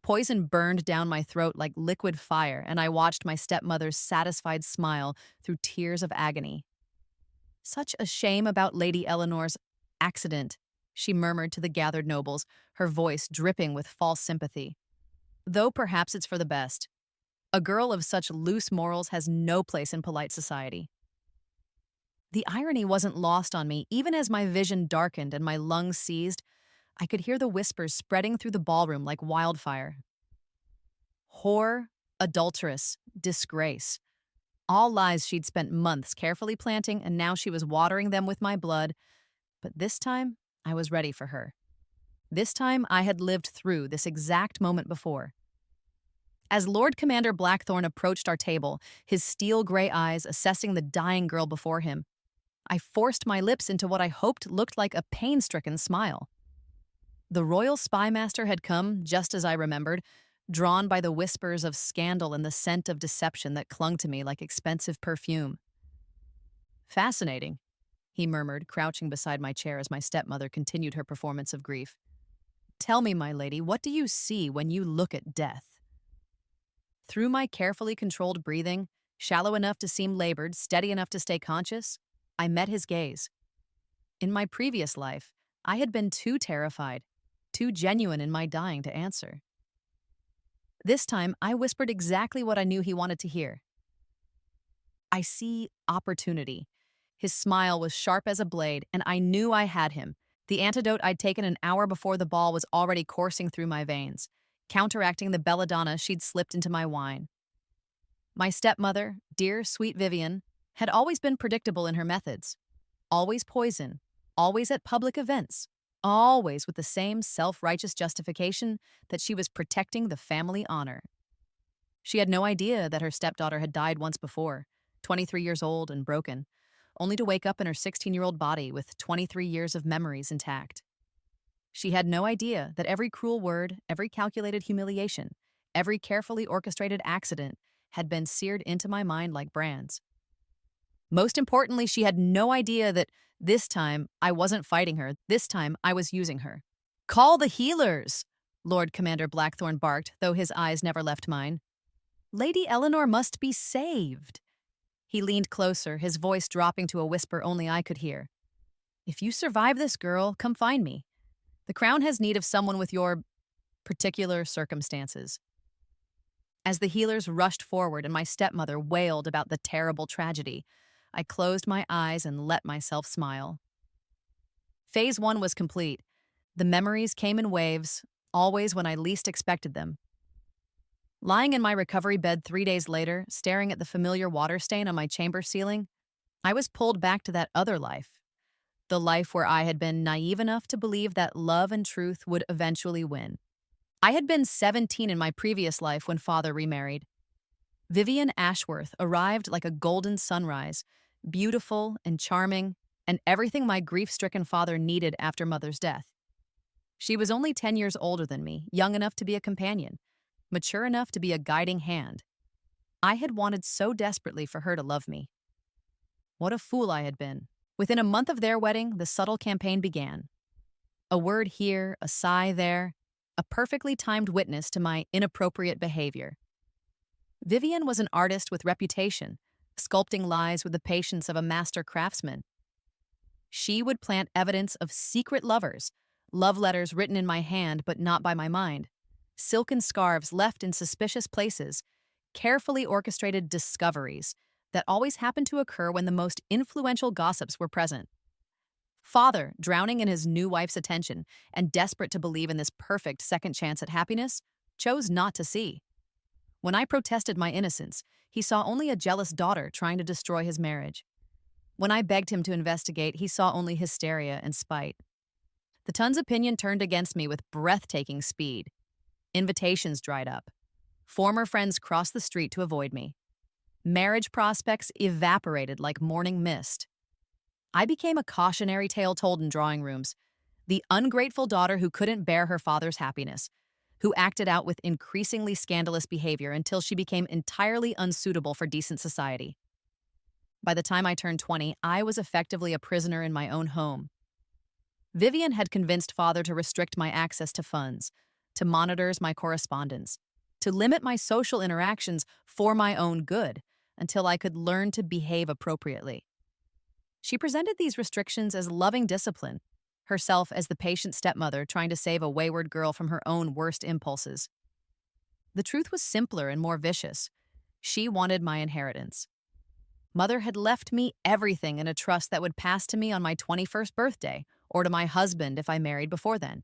poison burned down my throat like liquid fire, and I watched my stepmother's satisfied smile through tears of agony. Such a shame about Lady Eleanor's accident, she murmured to the gathered nobles, her voice dripping with false sympathy. Though perhaps it's for the best. A girl of such loose morals has no place in polite society. The irony wasn't lost on me. Even as my vision darkened and my lungs seized, I could hear the whispers spreading through the ballroom like wildfire. Whore, adulteress, disgrace. All lies she'd spent months carefully planting, and now she was watering them with my blood. But this time, I was ready for her. This time, I had lived through this exact moment before. As Lord Commander Blackthorne approached our table, his steel-gray eyes assessing the dying girl before him, I forced my lips into what I hoped looked like a pain-stricken smile. The royal spymaster had come, just as I remembered, drawn by the whispers of scandal and the scent of deception that clung to me like expensive perfume. Fascinating, he murmured, crouching beside my chair as my stepmother continued her performance of grief. Tell me, my lady, what do you see when you look at death? Through my carefully controlled breathing, shallow enough to seem labored, steady enough to stay conscious, I met his gaze. In my previous life, I had been too terrified, too genuine in my dying to answer. This time, I whispered exactly what I knew he wanted to hear. I see opportunity. His smile was sharp as a blade, and I knew I had him. The antidote I'd taken an hour before the ball was already coursing through my veins, counteracting the belladonna she'd slipped into my wine. My stepmother, dear sweet Vivian, had always been predictable in her methods. Always poison, always at public events, always with the same self-righteous justification that she was protecting the family honor. She had no idea that her stepdaughter had died once before, 23 years old and broken, only to wake up in her 16-year-old body with 23 years of memories intact. She had no idea that every cruel word, every calculated humiliation, every carefully orchestrated accident had been seared into my mind like brands. Most importantly, she had no idea that this time I wasn't fighting her. This time I was using her. Call the healers, Lord Commander Blackthorne barked, though his eyes never left mine. Lady Eleanor must be saved. He leaned closer, his voice dropping to a whisper only I could hear. If you survive this, girl, come find me. The crown has need of someone with your particular circumstances. As the healers rushed forward and my stepmother wailed about the terrible tragedy, I closed my eyes and let myself smile. Phase 1 was complete. The memories came in waves, always when I least expected them. Lying in my recovery bed 3 days later, staring at the familiar water stain on my chamber ceiling, I was pulled back to that other life. The life where I had been naive enough to believe that love and truth would eventually win. I had been 17 in my previous life when father remarried. Vivian Ashworth arrived like a golden sunrise, beautiful and charming, and everything my grief-stricken father needed after mother's death. She was only 10 years older than me, young enough to be a companion, mature enough to be a guiding hand. I had wanted so desperately for her to love me. What a fool I had been. Within a month of their wedding, the subtle campaign began. A word here, a sigh there, a perfectly timed witness to my inappropriate behavior. Vivian was an artist with reputation, sculpting lies with the patience of a master craftsman. She would plant evidence of secret lovers, love letters written in my hand but not by my mind, silken scarves left in suspicious places, carefully orchestrated discoveries that always happened to occur when the most influential gossips were present. Father, drowning in his new wife's attention and desperate to believe in this perfect second chance at happiness, chose not to see. When I protested my innocence, he saw only a jealous daughter trying to destroy his marriage. When I begged him to investigate, he saw only hysteria and spite. The Tun's opinion turned against me with breathtaking speed. Invitations dried up. Former friends crossed the street to avoid me. Marriage prospects evaporated like morning mist. I became a cautionary tale told in drawing rooms, the ungrateful daughter who couldn't bear her father's happiness, who acted out with increasingly scandalous behavior until she became entirely unsuitable for decent society. By the time I turned 20, I was effectively a prisoner in my own home. Vivian had convinced father to restrict my access to funds, to monitors my correspondence, to limit my social interactions for my own good until I could learn to behave appropriately. She presented these restrictions as loving discipline, herself as the patient stepmother trying to save a wayward girl from her own worst impulses. The truth was simpler and more vicious. She wanted my inheritance. Mother had left me everything in a trust that would pass to me on my 21st birthday, or to my husband if I married before then.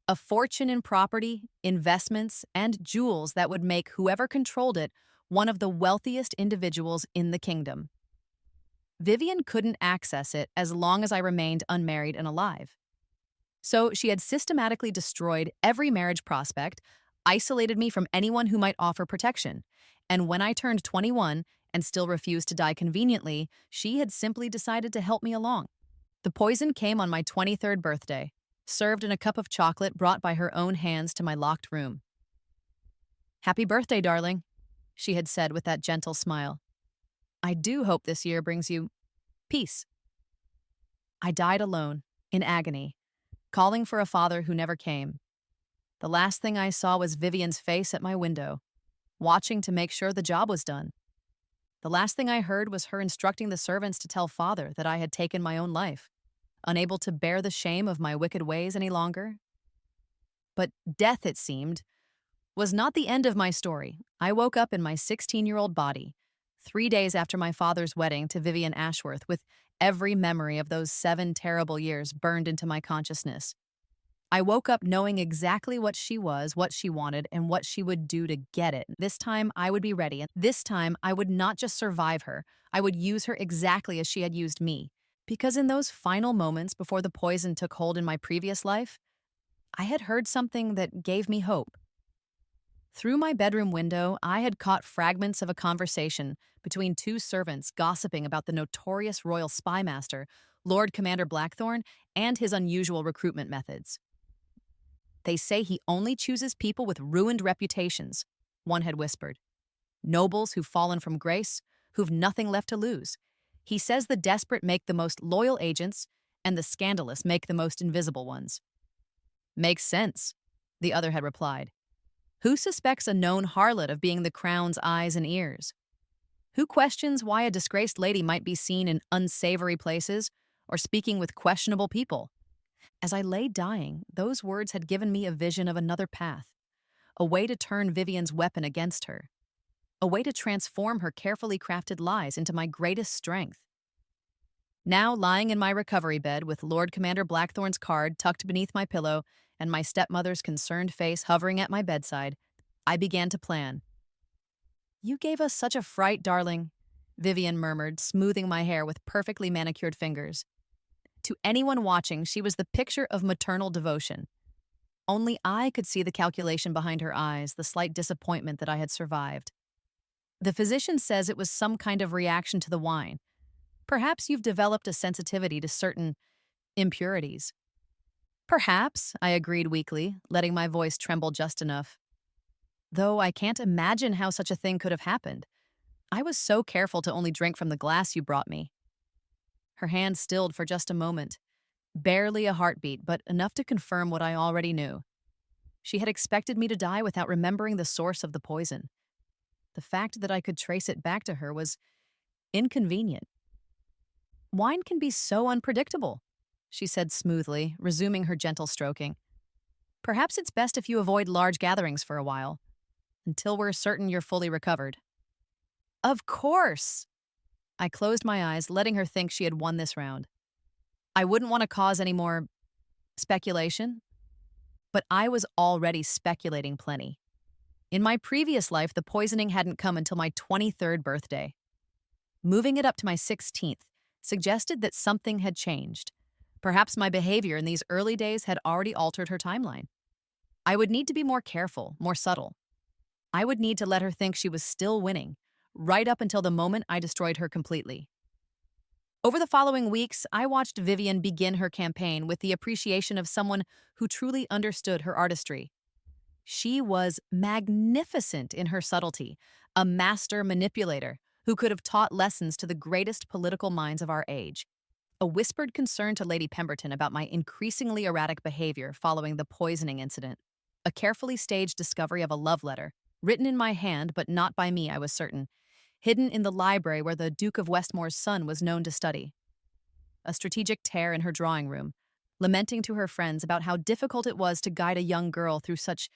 A fortune in property, investments, and jewels that would make whoever controlled it one of the wealthiest individuals in the kingdom. Vivian couldn't access it as long as I remained unmarried and alive. So she had systematically destroyed every marriage prospect, isolated me from anyone who might offer protection, and when I turned 21 and still refused to die conveniently, she had simply decided to help me along. The poison came on my 23rd birthday, served in a cup of chocolate brought by her own hands to my locked room. "Happy birthday, darling," she had said with that gentle smile. "I do hope this year brings you peace." I died alone, in agony, calling for a father who never came. The last thing I saw was Vivian's face at my window, watching to make sure the job was done. The last thing I heard was her instructing the servants to tell father that I had taken my own life, unable to bear the shame of my wicked ways any longer. But death, it seemed, was not the end of my story. I woke up in my 16-year-old body, 3 days after my father's wedding to Vivian Ashworth, with every memory of those 7 terrible years burned into my consciousness. I woke up knowing exactly what she was, what she wanted, and what she would do to get it. This time, I would be ready, and this time, I would not just survive her, I would use her exactly as she had used me. Because in those final moments before the poison took hold in my previous life, I had heard something that gave me hope. Through my bedroom window, I had caught fragments of a conversation between 2 servants gossiping about the notorious royal spymaster, Lord Commander Blackthorn, and his unusual recruitment methods. "They say he only chooses people with ruined reputations," one had whispered. "Nobles who've fallen from grace, who've nothing left to lose. He says the desperate make the most loyal agents, and the scandalous make the most invisible ones." "Makes sense," the other had replied. "Who suspects a known harlot of being the crown's eyes and ears? Who questions why a disgraced lady might be seen in unsavory places or speaking with questionable people?" As I lay dying, those words had given me a vision of another path, a way to turn Vivian's weapon against her, a way to transform her carefully crafted lies into my greatest strength. Now, lying in my recovery bed with Lord Commander Blackthorn's card tucked beneath my pillow and my stepmother's concerned face hovering at my bedside, I began to plan. "You gave us such a fright, darling," Vivian murmured, smoothing my hair with perfectly manicured fingers. To anyone watching, she was the picture of maternal devotion. Only I could see the calculation behind her eyes, the slight disappointment that I had survived. "The physician says it was some kind of reaction to the wine. Perhaps you've developed a sensitivity to certain impurities." "Perhaps," I agreed weakly, letting my voice tremble just enough. "Though I can't imagine how such a thing could have happened. I was so careful to only drink from the glass you brought me." Her hand stilled for just a moment. Barely a heartbeat, but enough to confirm what I already knew. She had expected me to die without remembering the source of the poison. The fact that I could trace it back to her was inconvenient. "Wine can be so unpredictable," she said smoothly, resuming her gentle stroking. "Perhaps it's best if you avoid large gatherings for a while, until we're certain you're fully recovered." "Of course!" I closed my eyes, letting her think she had won this round. I wouldn't want to cause any more speculation, but I was already speculating plenty. In my previous life, the poisoning hadn't come until my 23rd birthday. Moving it up to my 16th suggested that something had changed. Perhaps my behavior in these early days had already altered her timeline. I would need to be more careful, more subtle. I would need to let her think she was still winning, right up until the moment I destroyed her completely. Over the following weeks, I watched Vivian begin her campaign with the appreciation of someone who truly understood her artistry. She was magnificent in her subtlety, a master manipulator who could have taught lessons to the greatest political minds of our age. A whispered concern to Lady Pemberton about my increasingly erratic behavior following the poisoning incident. A carefully staged discovery of a love letter, written in my hand but not by me, I was certain, hidden in the library where the Duke of Westmore's son was known to study. A strategic tear in her drawing room, lamenting to her friends about how difficult it was to guide a young girl through such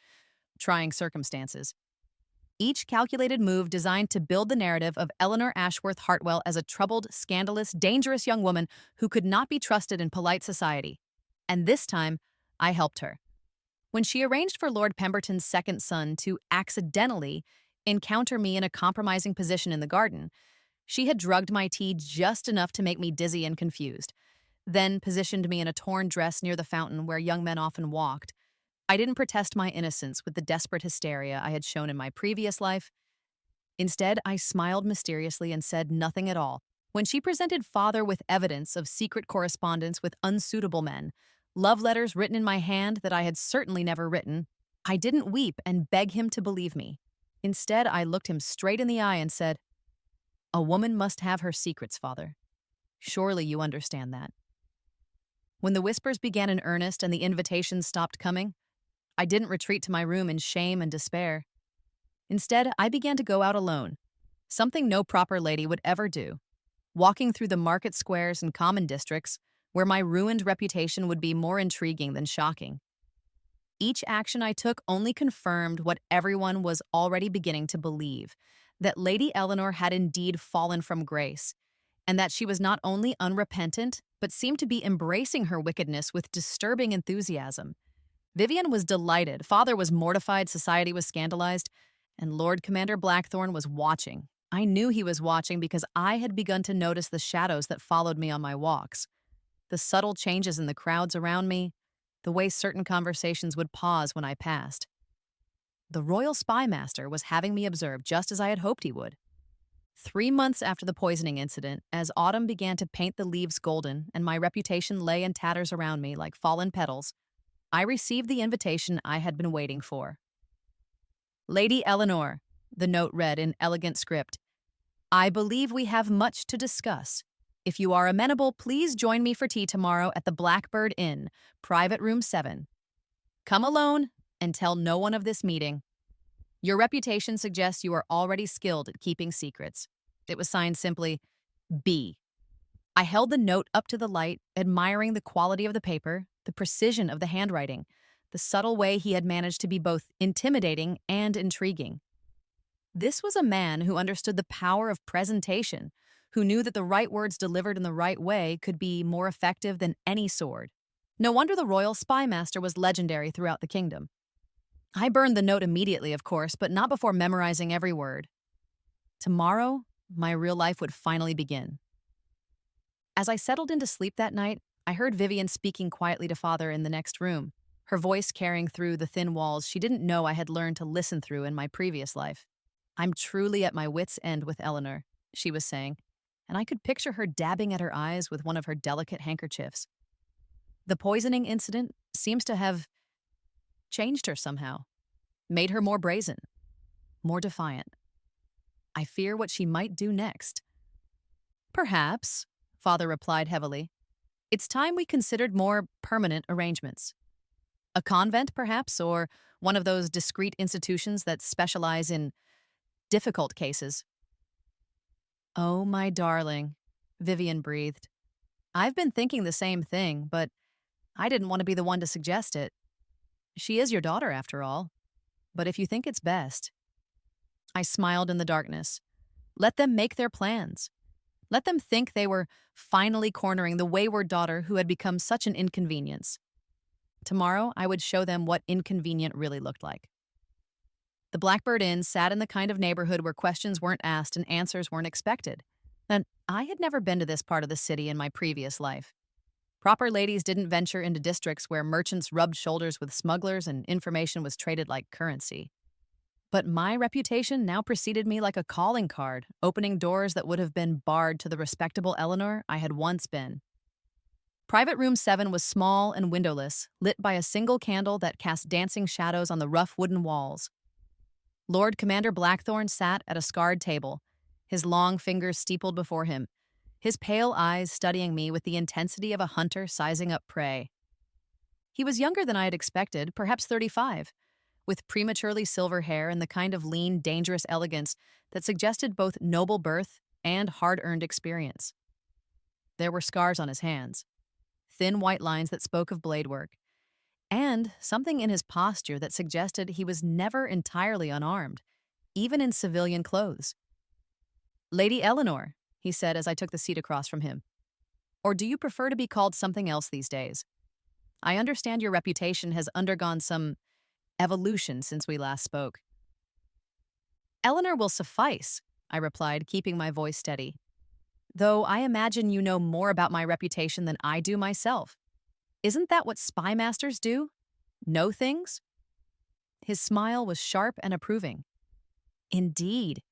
trying circumstances. Each calculated move designed to build the narrative of Eleanor Ashworth Hartwell as a troubled, scandalous, dangerous young woman who could not be trusted in polite society. And this time, I helped her. When she arranged for Lord Pemberton's second son to accidentally encounter me in a compromising position in the garden, she had drugged my tea just enough to make me dizzy and confused, then positioned me in a torn dress near the fountain where young men often walked. I didn't protest my innocence with the desperate hysteria I had shown in my previous life. Instead, I smiled mysteriously and said nothing at all. When she presented father with evidence of secret correspondence with unsuitable men, love letters written in my hand that I had certainly never written, I didn't weep and beg him to believe me. Instead, I looked him straight in the eye and said, "A woman must have her secrets, father. Surely you understand that." When the whispers began in earnest and the invitations stopped coming, I didn't retreat to my room in shame and despair. Instead, I began to go out alone, something no proper lady would ever do, walking through the market squares and common districts where my ruined reputation would be more intriguing than shocking. Each action I took only confirmed what everyone was already beginning to believe, that Lady Eleanor had indeed fallen from grace, and that she was not only unrepentant, but seemed to be embracing her wickedness with disturbing enthusiasm. Vivian was delighted, father was mortified, society was scandalized, and Lord Commander Blackthorn was watching. I knew he was watching because I had begun to notice the shadows that followed me on my walks, the subtle changes in the crowds around me, the way certain conversations would pause when I passed. The Royal Spymaster was having me observed just as I had hoped he would. 3 months after the poisoning incident, as autumn began to paint the leaves golden and my reputation lay in tatters around me like fallen petals, I received the invitation I had been waiting for. "Lady Eleanor," the note read in elegant script, "I believe we have much to discuss. If you are amenable, please join me for tea tomorrow at the Blackbird Inn, private room 7. Come alone and tell no one of this meeting. Your reputation suggests you are already skilled at keeping secrets." It was signed simply, B. I held the note up to the light, admiring the quality of the paper, the precision of the handwriting, the subtle way he had managed to be both intimidating and intriguing. This was a man who understood the power of presentation, who knew that the right words delivered in the right way could be more effective than any sword. No wonder the royal spymaster was legendary throughout the kingdom. I burned the note immediately, of course, but not before memorizing every word. Tomorrow, my real life would finally begin. As I settled into sleep that night, I heard Vivian speaking quietly to father in the next room, her voice carrying through the thin walls she didn't know I had learned to listen through in my previous life. "I'm truly at my wits' end with Eleanor," she was saying, and I could picture her dabbing at her eyes with one of her delicate handkerchiefs. The poisoning incident seems to have changed her somehow, made her more brazen, more defiant. I fear what she might do next. "Perhaps," father replied heavily. "It's time we considered more permanent arrangements. A convent, perhaps, or one of those discreet institutions that specialize in difficult cases." "Oh, my darling," Vivian breathed. "I've been thinking the same thing, but I didn't want to be the one to suggest it. She is your daughter, after all. But if you think it's best—" I smiled in the darkness. Let them make their plans. Let them think they were finally cornering the wayward daughter who had become such an inconvenience. Tomorrow, I would show them what inconvenient really looked like. The Blackbird Inn sat in the kind of neighborhood where questions weren't asked and answers weren't expected. And I had never been to this part of the city in my previous life. Proper ladies didn't venture into districts where merchants rubbed shoulders with smugglers and information was traded like currency. But my reputation now preceded me like a calling card, opening doors that would have been barred to the respectable Eleanor I had once been. Private room 7 was small and windowless, lit by a single candle that cast dancing shadows on the rough wooden walls. Lord Commander Blackthorn sat at a scarred table, his long fingers steepled before him, his pale eyes studying me with the intensity of a hunter sizing up prey. He was younger than I had expected, perhaps 35, with prematurely silver hair and the kind of lean, dangerous elegance that suggested both noble birth and hard-earned experience. There were scars on his hands, thin white lines that spoke of blade work, and something in his posture that suggested he was never entirely unarmed, even in civilian clothes. "Lady Eleanor," he said as I took the seat across from him. "Or do you prefer to be called something else these days? I understand your reputation has undergone some evolution since we last spoke." "Eleanor will suffice," I replied, keeping my voice steady. "Though I imagine you know more about my reputation than I do myself. Isn't that what spymasters do? Know things?" His smile was sharp and approving. "Indeed.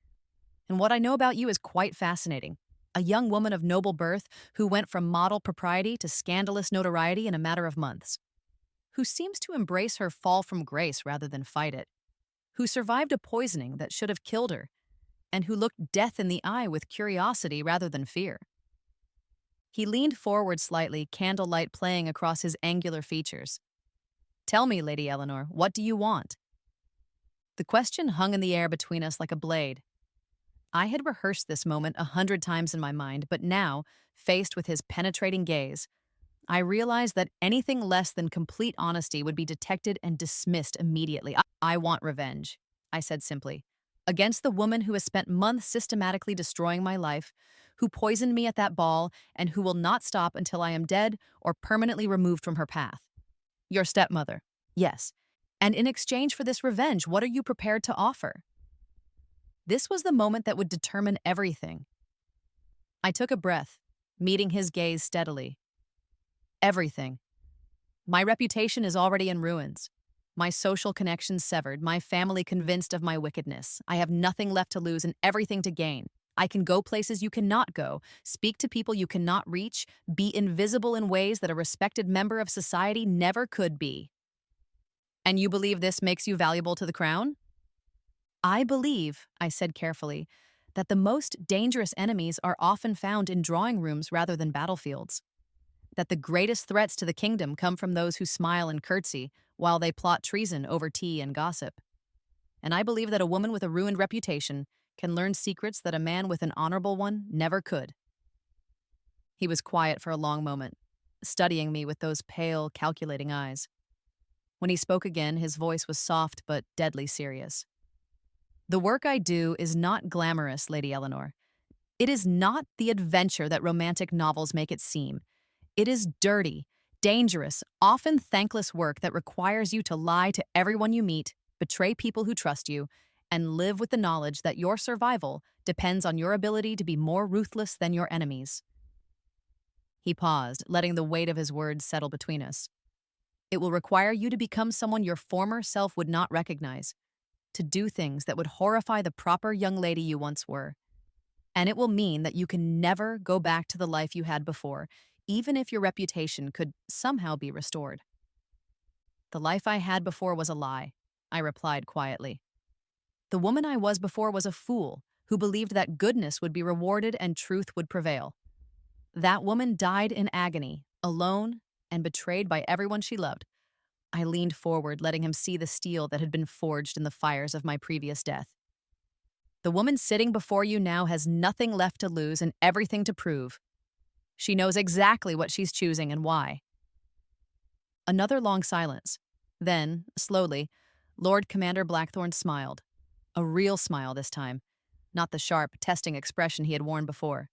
And what I know about you is quite fascinating. A young woman of noble birth who went from model propriety to scandalous notoriety in a matter of months. Who seems to embrace her fall from grace rather than fight it. Who survived a poisoning that should have killed her, and who looked death in the eye with curiosity rather than fear." He leaned forward slightly, candlelight playing across his angular features. "Tell me, Lady Eleanor, what do you want?" The question hung in the air between us like a blade. I had rehearsed this moment 100 times in my mind, but now, faced with his penetrating gaze, I realized that anything less than complete honesty would be detected and dismissed immediately. "I want revenge," I said simply, "against the woman who has spent months systematically destroying my life, who poisoned me at that ball, and who will not stop until I am dead or permanently removed from her path. Your stepmother, yes. And in exchange for this revenge, what are you prepared to offer?" This was the moment that would determine everything. I took a breath, meeting his gaze steadily. "Everything. My reputation is already in ruins. My social connections severed, my family convinced of my wickedness. I have nothing left to lose and everything to gain. I can go places you cannot go, speak to people you cannot reach, be invisible in ways that a respected member of society never could be." "And you believe this makes you valuable to the crown?" "I believe," I said carefully, "that the most dangerous enemies are often found in drawing rooms rather than battlefields. That the greatest threats to the kingdom come from those who smile and curtsy while they plot treason over tea and gossip. And I believe that a woman with a ruined reputation can learn secrets that a man with an honorable one never could." He was quiet for a long moment, studying me with those pale, calculating eyes. When he spoke again, his voice was soft but deadly serious. "The work I do is not glamorous, Lady Eleanor. It is not the adventure that romantic novels make it seem. It is dirty, dangerous, often thankless work that requires you to lie to everyone you meet, betray people who trust you, and live with the knowledge that your survival depends on your ability to be more ruthless than your enemies." He paused, letting the weight of his words settle between us. "It will require you to become someone your former self would not recognize, to do things that would horrify the proper young lady you once were. And it will mean that you can never go back to the life you had before, even if your reputation could somehow be restored." "The life I had before was a lie," I replied quietly. "The woman I was before was a fool who believed that goodness would be rewarded and truth would prevail. That woman died in agony, alone, and betrayed by everyone she loved." I leaned forward, letting him see the steel that had been forged in the fires of my previous death. "The woman sitting before you now has nothing left to lose and everything to prove. She knows exactly what she's choosing and why." Another long silence. Then, slowly, Lord Commander Blackthorne smiled. A real smile this time, not the sharp, testing expression he had worn before.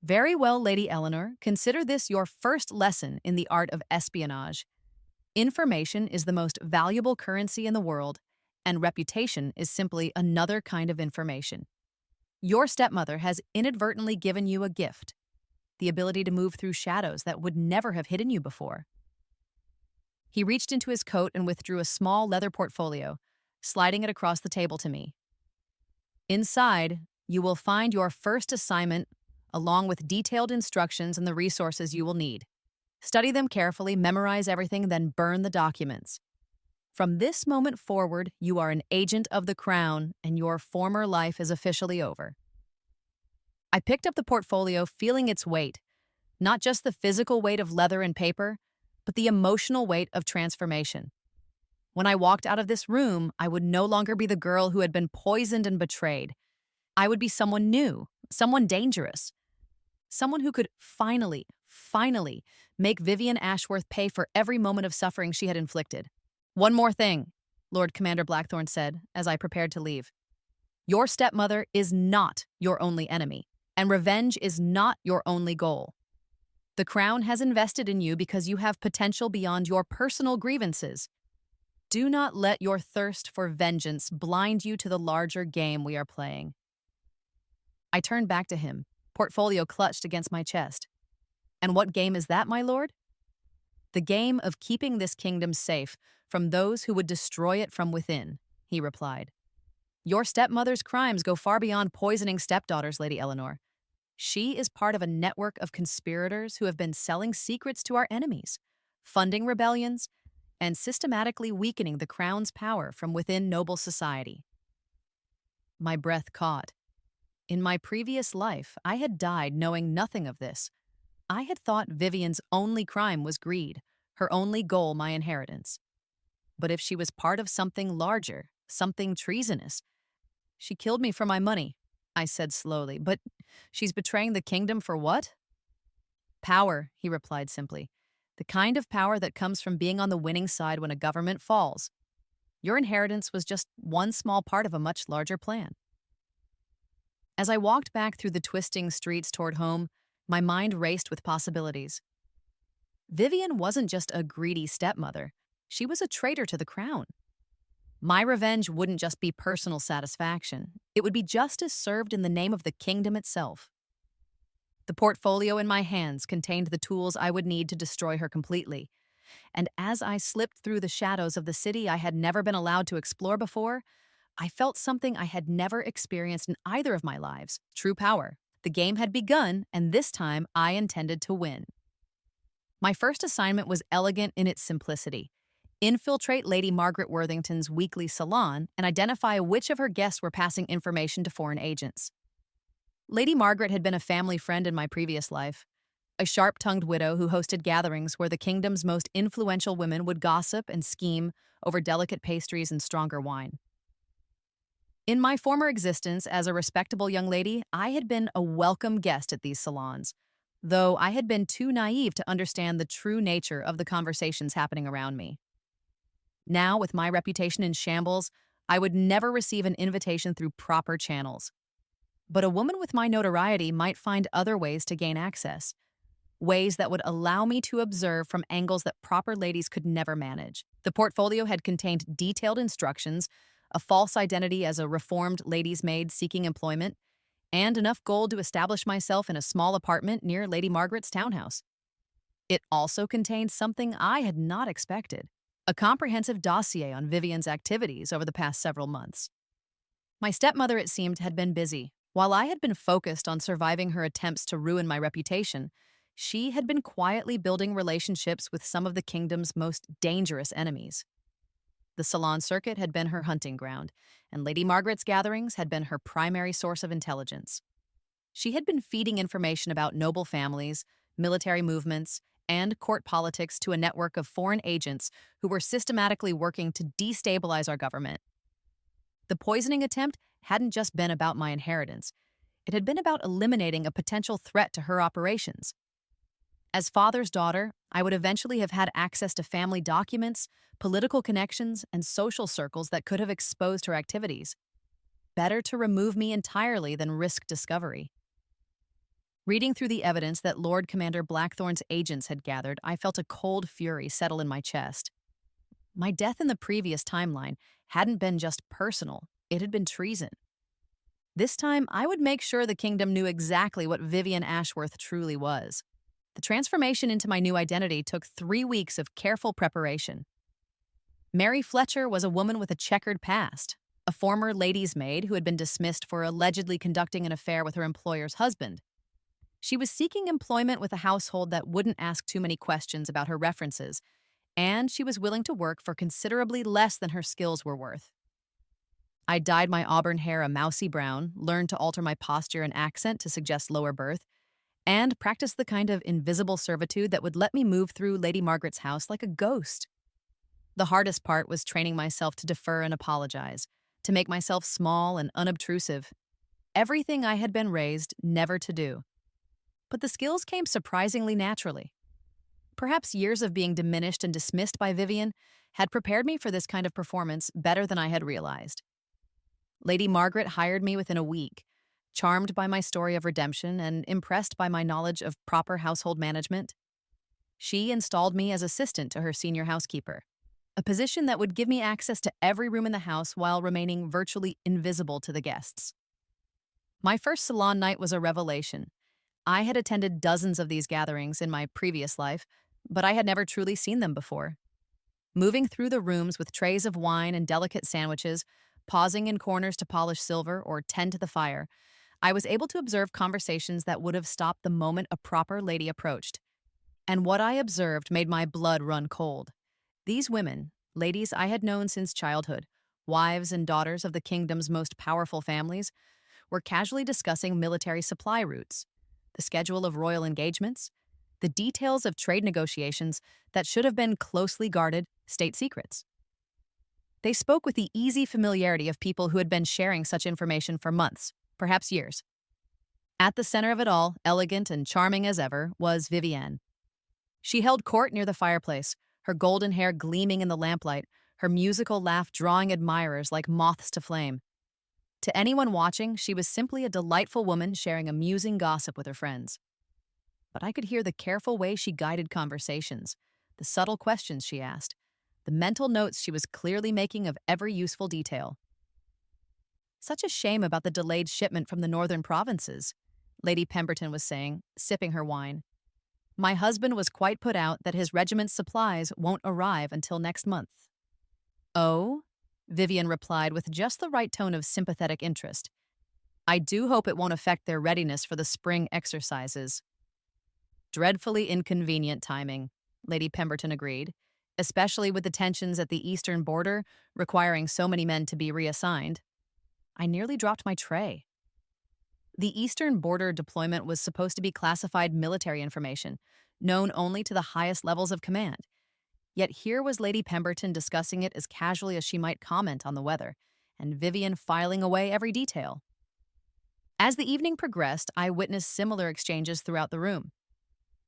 "Very well, Lady Eleanor, consider this your first lesson in the art of espionage. Information is the most valuable currency in the world, and reputation is simply another kind of information. Your stepmother has inadvertently given you a gift, the ability to move through shadows that would never have hidden you before." He reached into his coat and withdrew a small leather portfolio, sliding it across the table to me. "Inside, you will find your first assignment, along with detailed instructions and the resources you will need. Study them carefully, memorize everything, then burn the documents. From this moment forward, you are an agent of the crown, and your former life is officially over." I picked up the portfolio, feeling its weight, not just the physical weight of leather and paper, but the emotional weight of transformation. When I walked out of this room, I would no longer be the girl who had been poisoned and betrayed. I would be someone new, someone dangerous, someone who could finally make Vivian Ashworth pay for every moment of suffering she had inflicted. One more thing, Lord Commander Blackthorne said as I prepared to leave. Your stepmother is not your only enemy, and revenge is not your only goal. The Crown has invested in you because you have potential beyond your personal grievances. Do not let your thirst for vengeance blind you to the larger game we are playing. I turned back to him, portfolio clutched against my chest. And what game is that, my lord? The game of keeping this kingdom safe from those who would destroy it from within, he replied. Your stepmother's crimes go far beyond poisoning stepdaughters, Lady Eleanor. She is part of a network of conspirators who have been selling secrets to our enemies, funding rebellions, and systematically weakening the crown's power from within noble society. My breath caught. In my previous life, I had died knowing nothing of this. I had thought Vivian's only crime was greed, her only goal my inheritance. But if she was part of something larger, something treasonous, she killed me for my money, I said slowly. But she's betraying the kingdom for what? Power, he replied simply. The kind of power that comes from being on the winning side when a government falls. Your inheritance was just one small part of a much larger plan. As I walked back through the twisting streets toward home, my mind raced with possibilities. Vivian wasn't just a greedy stepmother. She was a traitor to the crown. My revenge wouldn't just be personal satisfaction. It would be justice served in the name of the kingdom itself. The portfolio in my hands contained the tools I would need to destroy her completely. And as I slipped through the shadows of the city I had never been allowed to explore before, I felt something I had never experienced in either of my lives: true power. The game had begun, and this time I intended to win. My first assignment was elegant in its simplicity. Infiltrate Lady Margaret Worthington's weekly salon and identify which of her guests were passing information to foreign agents. Lady Margaret had been a family friend in my previous life, a sharp-tongued widow who hosted gatherings where the kingdom's most influential women would gossip and scheme over delicate pastries and stronger wine. In my former existence as a respectable young lady, I had been a welcome guest at these salons, though I had been too naive to understand the true nature of the conversations happening around me. Now, with my reputation in shambles, I would never receive an invitation through proper channels. But a woman with my notoriety might find other ways to gain access, ways that would allow me to observe from angles that proper ladies could never manage. The portfolio had contained detailed instructions, a false identity as a reformed lady's maid seeking employment, and enough gold to establish myself in a small apartment near Lady Margaret's townhouse. It also contained something I had not expected: a comprehensive dossier on Vivian's activities over the past several months. My stepmother, it seemed, had been busy. While I had been focused on surviving her attempts to ruin my reputation, she had been quietly building relationships with some of the kingdom's most dangerous enemies. The salon circuit had been her hunting ground, and Lady Margaret's gatherings had been her primary source of intelligence. She had been feeding information about noble families, military movements, and court politics to a network of foreign agents who were systematically working to destabilize our government. The poisoning attempt hadn't just been about my inheritance. It had been about eliminating a potential threat to her operations. As father's daughter, I would eventually have had access to family documents, political connections, and social circles that could have exposed her activities. Better to remove me entirely than risk discovery. Reading through the evidence that Lord Commander Blackthorne's agents had gathered, I felt a cold fury settle in my chest. My death in the previous timeline hadn't been just personal, it had been treason. This time, I would make sure the kingdom knew exactly what Vivian Ashworth truly was. The transformation into my new identity took 3 weeks of careful preparation. Mary Fletcher was a woman with a checkered past, a former lady's maid who had been dismissed for allegedly conducting an affair with her employer's husband. She was seeking employment with a household that wouldn't ask too many questions about her references, and she was willing to work for considerably less than her skills were worth. I dyed my auburn hair a mousy brown, learned to alter my posture and accent to suggest lower birth, and practiced the kind of invisible servitude that would let me move through Lady Margaret's house like a ghost. The hardest part was training myself to defer and apologize, to make myself small and unobtrusive. Everything I had been raised never to do. But the skills came surprisingly naturally. Perhaps years of being diminished and dismissed by Vivian had prepared me for this kind of performance better than I had realized. Lady Margaret hired me within a week, charmed by my story of redemption and impressed by my knowledge of proper household management. She installed me as assistant to her senior housekeeper, a position that would give me access to every room in the house while remaining virtually invisible to the guests. My first salon night was a revelation. I had attended dozens of these gatherings in my previous life, but I had never truly seen them before. Moving through the rooms with trays of wine and delicate sandwiches, pausing in corners to polish silver or tend to the fire, I was able to observe conversations that would have stopped the moment a proper lady approached. And what I observed made my blood run cold. These women, ladies I had known since childhood, wives and daughters of the kingdom's most powerful families, were casually discussing military supply routes, the schedule of royal engagements, the details of trade negotiations that should have been closely guarded state secrets. They spoke with the easy familiarity of people who had been sharing such information for months, perhaps years. At the center of it all, elegant and charming as ever, was Vivienne. She held court near the fireplace, her golden hair gleaming in the lamplight, her musical laugh drawing admirers like moths to flame. To anyone watching, she was simply a delightful woman sharing amusing gossip with her friends. But I could hear the careful way she guided conversations, the subtle questions she asked, the mental notes she was clearly making of every useful detail. Such a shame about the delayed shipment from the northern provinces, Lady Pemberton was saying, sipping her wine. My husband was quite put out that his regiment's supplies won't arrive until next month. Oh? Vivian replied with just the right tone of sympathetic interest. I do hope it won't affect their readiness for the spring exercises. Dreadfully inconvenient timing, Lady Pemberton agreed, especially with the tensions at the eastern border requiring so many men to be reassigned. I nearly dropped my tray. The eastern border deployment was supposed to be classified military information, known only to the highest levels of command. Yet here was Lady Pemberton discussing it as casually as she might comment on the weather, and Vivian filing away every detail. As the evening progressed, I witnessed similar exchanges throughout the room.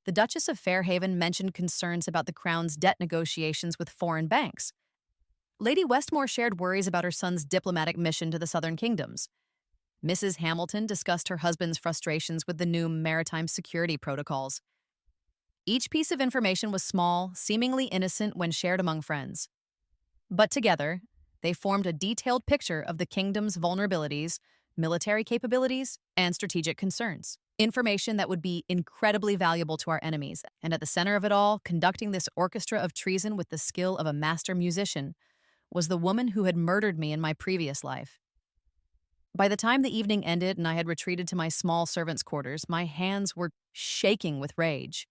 The Duchess of Fairhaven mentioned concerns about the Crown's debt negotiations with foreign banks. Lady Westmore shared worries about her son's diplomatic mission to the southern kingdoms. Mrs. Hamilton discussed her husband's frustrations with the new maritime security protocols. Each piece of information was small, seemingly innocent when shared among friends. But together, they formed a detailed picture of the kingdom's vulnerabilities, military capabilities, and strategic concerns. Information that would be incredibly valuable to our enemies, and at the center of it all, conducting this orchestra of treason with the skill of a master musician, was the woman who had murdered me in my previous life. By the time the evening ended and I had retreated to my small servants' quarters, my hands were shaking with rage.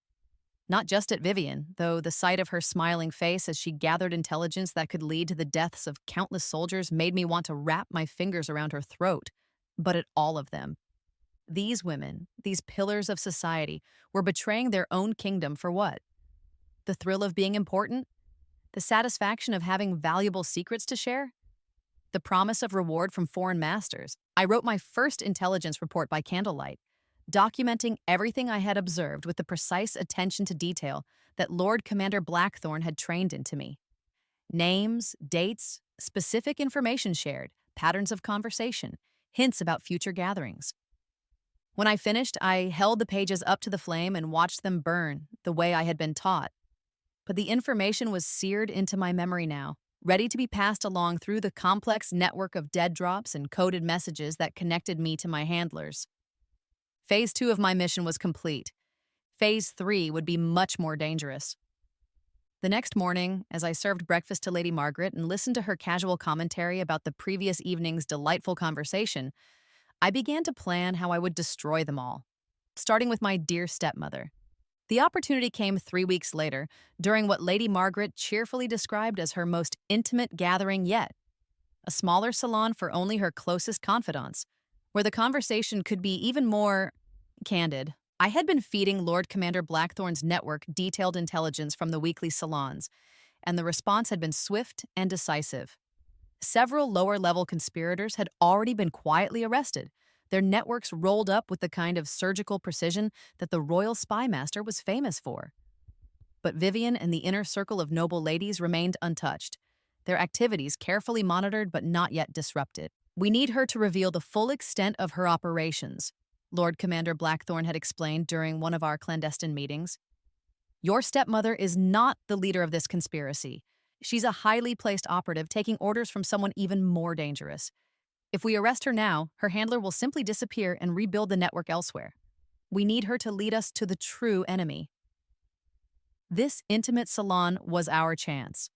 Not just at Vivian, though the sight of her smiling face as she gathered intelligence that could lead to the deaths of countless soldiers made me want to wrap my fingers around her throat, but at all of them. These women, these pillars of society, were betraying their own kingdom for what? The thrill of being important? The satisfaction of having valuable secrets to share? The promise of reward from foreign masters? I wrote my first intelligence report by candlelight, documenting everything I had observed with the precise attention to detail that Lord Commander Blackthorne had trained into me. Names, dates, specific information shared, patterns of conversation, hints about future gatherings. When I finished, I held the pages up to the flame and watched them burn the way I had been taught. But the information was seared into my memory now, ready to be passed along through the complex network of dead drops and coded messages that connected me to my handlers. Phase 2 of my mission was complete. Phase 3 would be much more dangerous. The next morning, as I served breakfast to Lady Margaret and listened to her casual commentary about the previous evening's delightful conversation, I began to plan how I would destroy them all, starting with my dear stepmother. The opportunity came 3 weeks later, during what Lady Margaret cheerfully described as her most intimate gathering yet, a smaller salon for only her closest confidants, where the conversation could be even more candid. I had been feeding Lord Commander Blackthorne's network detailed intelligence from the weekly salons, and the response had been swift and decisive. Several lower-level conspirators had already been quietly arrested, their networks rolled up with the kind of surgical precision that the royal spymaster was famous for. But Vivian and the inner circle of noble ladies remained untouched, their activities carefully monitored but not yet disrupted. "We need her to reveal the full extent of her operations," Lord Commander Blackthorne had explained during one of our clandestine meetings. "Your stepmother is not the leader of this conspiracy. She's a highly placed operative taking orders from someone even more dangerous. If we arrest her now, her handler will simply disappear and rebuild the network elsewhere. We need her to lead us to the true enemy." This intimate salon was our chance.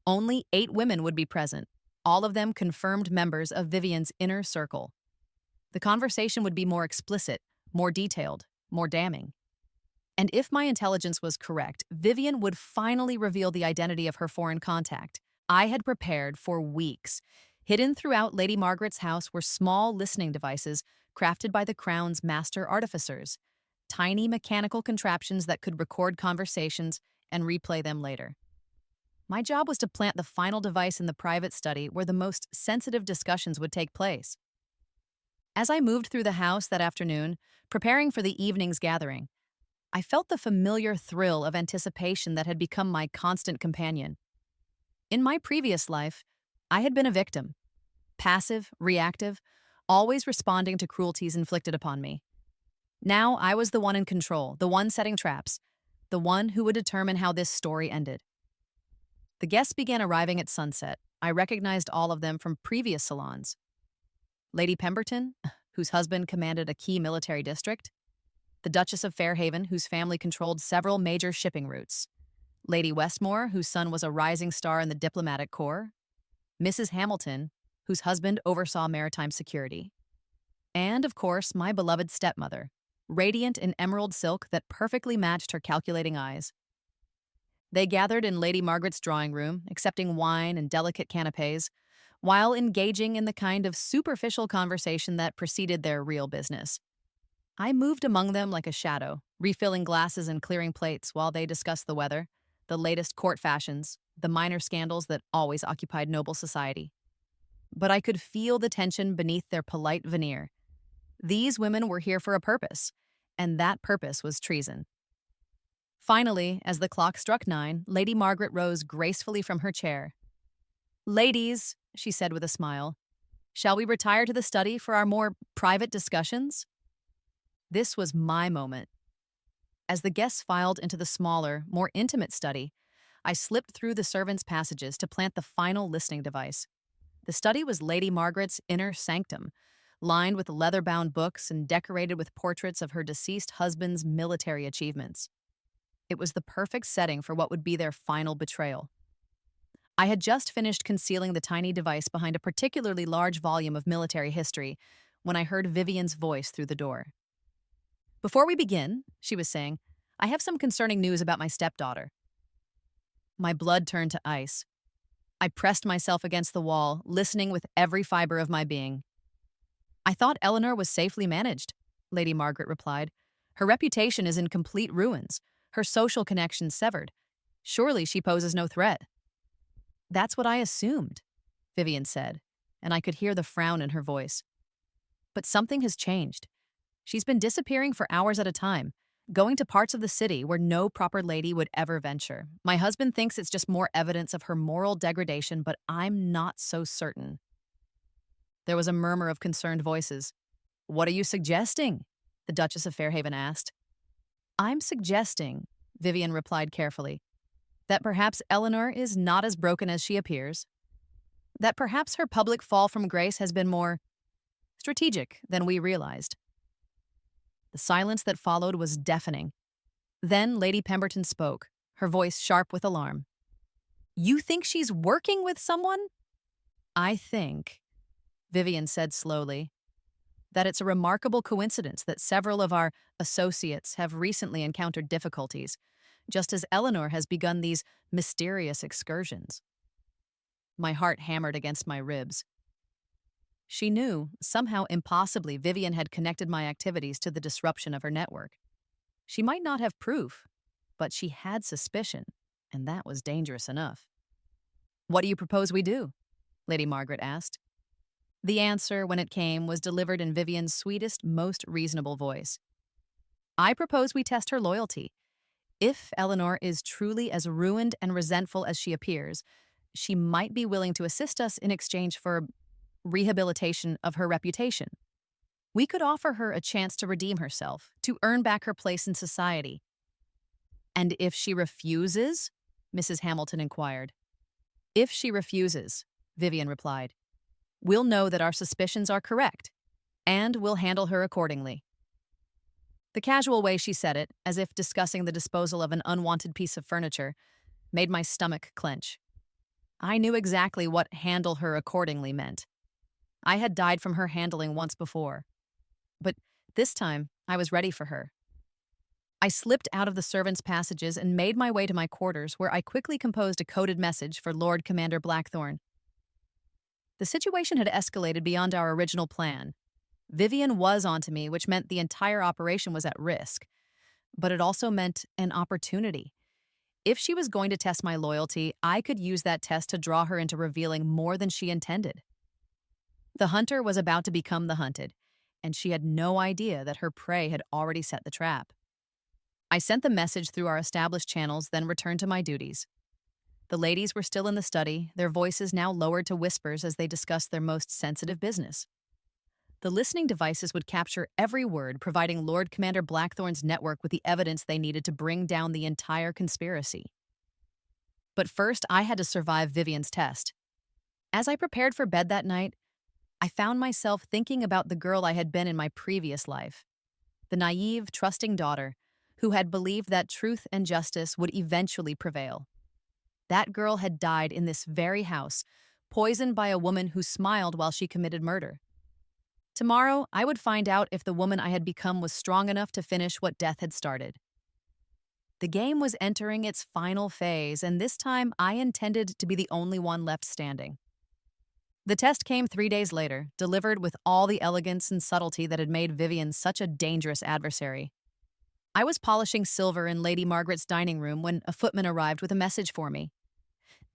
Only 8 women would be present, all of them confirmed members of Vivian's inner circle. The conversation would be more explicit, more detailed, more damning. And if my intelligence was correct, Vivian would finally reveal the identity of her foreign contact. I had prepared for weeks. Hidden throughout Lady Margaret's house were small listening devices crafted by the Crown's master artificers, tiny mechanical contraptions that could record conversations and replay them later. My job was to plant the final device in the private study where the most sensitive discussions would take place. As I moved through the house that afternoon, preparing for the evening's gathering, I felt the familiar thrill of anticipation that had become my constant companion. In my previous life, I had been a victim, passive, reactive, always responding to cruelties inflicted upon me. Now I was the one in control, the one setting traps, the one who would determine how this story ended. The guests began arriving at sunset. I recognized all of them from previous salons. Lady Pemberton, whose husband commanded a key military district. The Duchess of Fairhaven, whose family controlled several major shipping routes. Lady Westmore, whose son was a rising star in the diplomatic corps. Mrs. Hamilton, whose husband oversaw maritime security. And, of course, my beloved stepmother, radiant in emerald silk that perfectly matched her calculating eyes. They gathered in Lady Margaret's drawing room, accepting wine and delicate canapés, while engaging in the kind of superficial conversation that preceded their real business. I moved among them like a shadow, refilling glasses and clearing plates while they discussed the weather, the latest court fashions, the minor scandals that always occupied noble society. But I could feel the tension beneath their polite veneer. These women were here for a purpose, and that purpose was treason. Finally, as the clock struck 9, Lady Margaret rose gracefully from her chair. "Ladies," she said with a smile, "shall we retire to the study for our more private discussions?" This was my moment. As the guests filed into the smaller, more intimate study, I slipped through the servants' passages to plant the final listening device. The study was Lady Margaret's inner sanctum, lined with leather-bound books and decorated with portraits of her deceased husband's military achievements. It was the perfect setting for what would be their final betrayal. I had just finished concealing the tiny device behind a particularly large volume of military history when I heard Vivian's voice through the door. "Before we begin," she was saying, "I have some concerning news about my stepdaughter." My blood turned to ice. I pressed myself against the wall, listening with every fiber of my being. "I thought Eleanor was safely managed," Lady Margaret replied. "Her reputation is in complete ruins, her social connections severed. Surely she poses no threat." "That's what I assumed," Vivian said, and I could hear the frown in her voice. "But something has changed. She's been disappearing for hours at a time, going to parts of the city where no proper lady would ever venture. My husband thinks it's just more evidence of her moral degradation, but I'm not so certain." There was a murmur of concerned voices. "What are you suggesting?" the Duchess of Fairhaven asked. "I'm suggesting," Vivian replied carefully, "that perhaps Eleanor is not as broken as she appears. That perhaps her public fall from grace has been more strategic than we realized." The silence that followed was deafening. Then Lady Pemberton spoke, her voice sharp with alarm. "You think she's working with someone?" "I think," Vivian said slowly, "that it's a remarkable coincidence that several of our associates have recently encountered difficulties, just as Eleanor has begun these mysterious excursions." My heart hammered against my ribs. She knew, somehow impossibly, Vivian had connected my activities to the disruption of her network. She might not have proof, but she had suspicion. and that was dangerous enough. "What do you propose we do?" Lady Margaret asked. The answer, when it came, was delivered in Vivian's sweetest, most reasonable voice. "I propose we test her loyalty. If Eleanor is truly as ruined and resentful as she appears, she might be willing to assist us in exchange for rehabilitation of her reputation. We could offer her a chance to redeem herself, to earn back her place in society." "And if she refuses?" Mrs. Hamilton inquired. "If she refuses," Vivian replied, "we'll know that our suspicions are correct, and we'll handle her accordingly." The casual way she said it, as if discussing the disposal of an unwanted piece of furniture, made my stomach clench. I knew exactly what "handle her accordingly" meant. I had died from her handling once before. But this time, I was ready for her. I slipped out of the servants' passages and made my way to my quarters, where I quickly composed a coded message for Lord Commander Blackthorne. The situation had escalated beyond our original plan. Vivian was onto me, which meant the entire operation was at risk. But it also meant an opportunity. If she was going to test my loyalty, I could use that test to draw her into revealing more than she intended. The hunter was about to become the hunted, and she had no idea that her prey had already set the trap. I sent the message through our established channels, then returned to my duties. The ladies were still in the study, their voices now lowered to whispers as they discussed their most sensitive business. The listening devices would capture every word, providing Lord Commander Blackthorne's network with the evidence they needed to bring down the entire conspiracy. But first, I had to survive Vivian's test. As I prepared for bed that night, I found myself thinking about the girl I had been in my previous life. The naive, trusting daughter who had believed that truth and justice would eventually prevail. That girl had died in this very house, poisoned by a woman who smiled while she committed murder. Tomorrow, I would find out if the woman I had become was strong enough to finish what death had started. The game was entering its final phase, and this time I intended to be the only one left standing. The test came 3 days later, delivered with all the elegance and subtlety that had made Vivian such a dangerous adversary. I was polishing silver in Lady Margaret's dining room when a footman arrived with a message for me.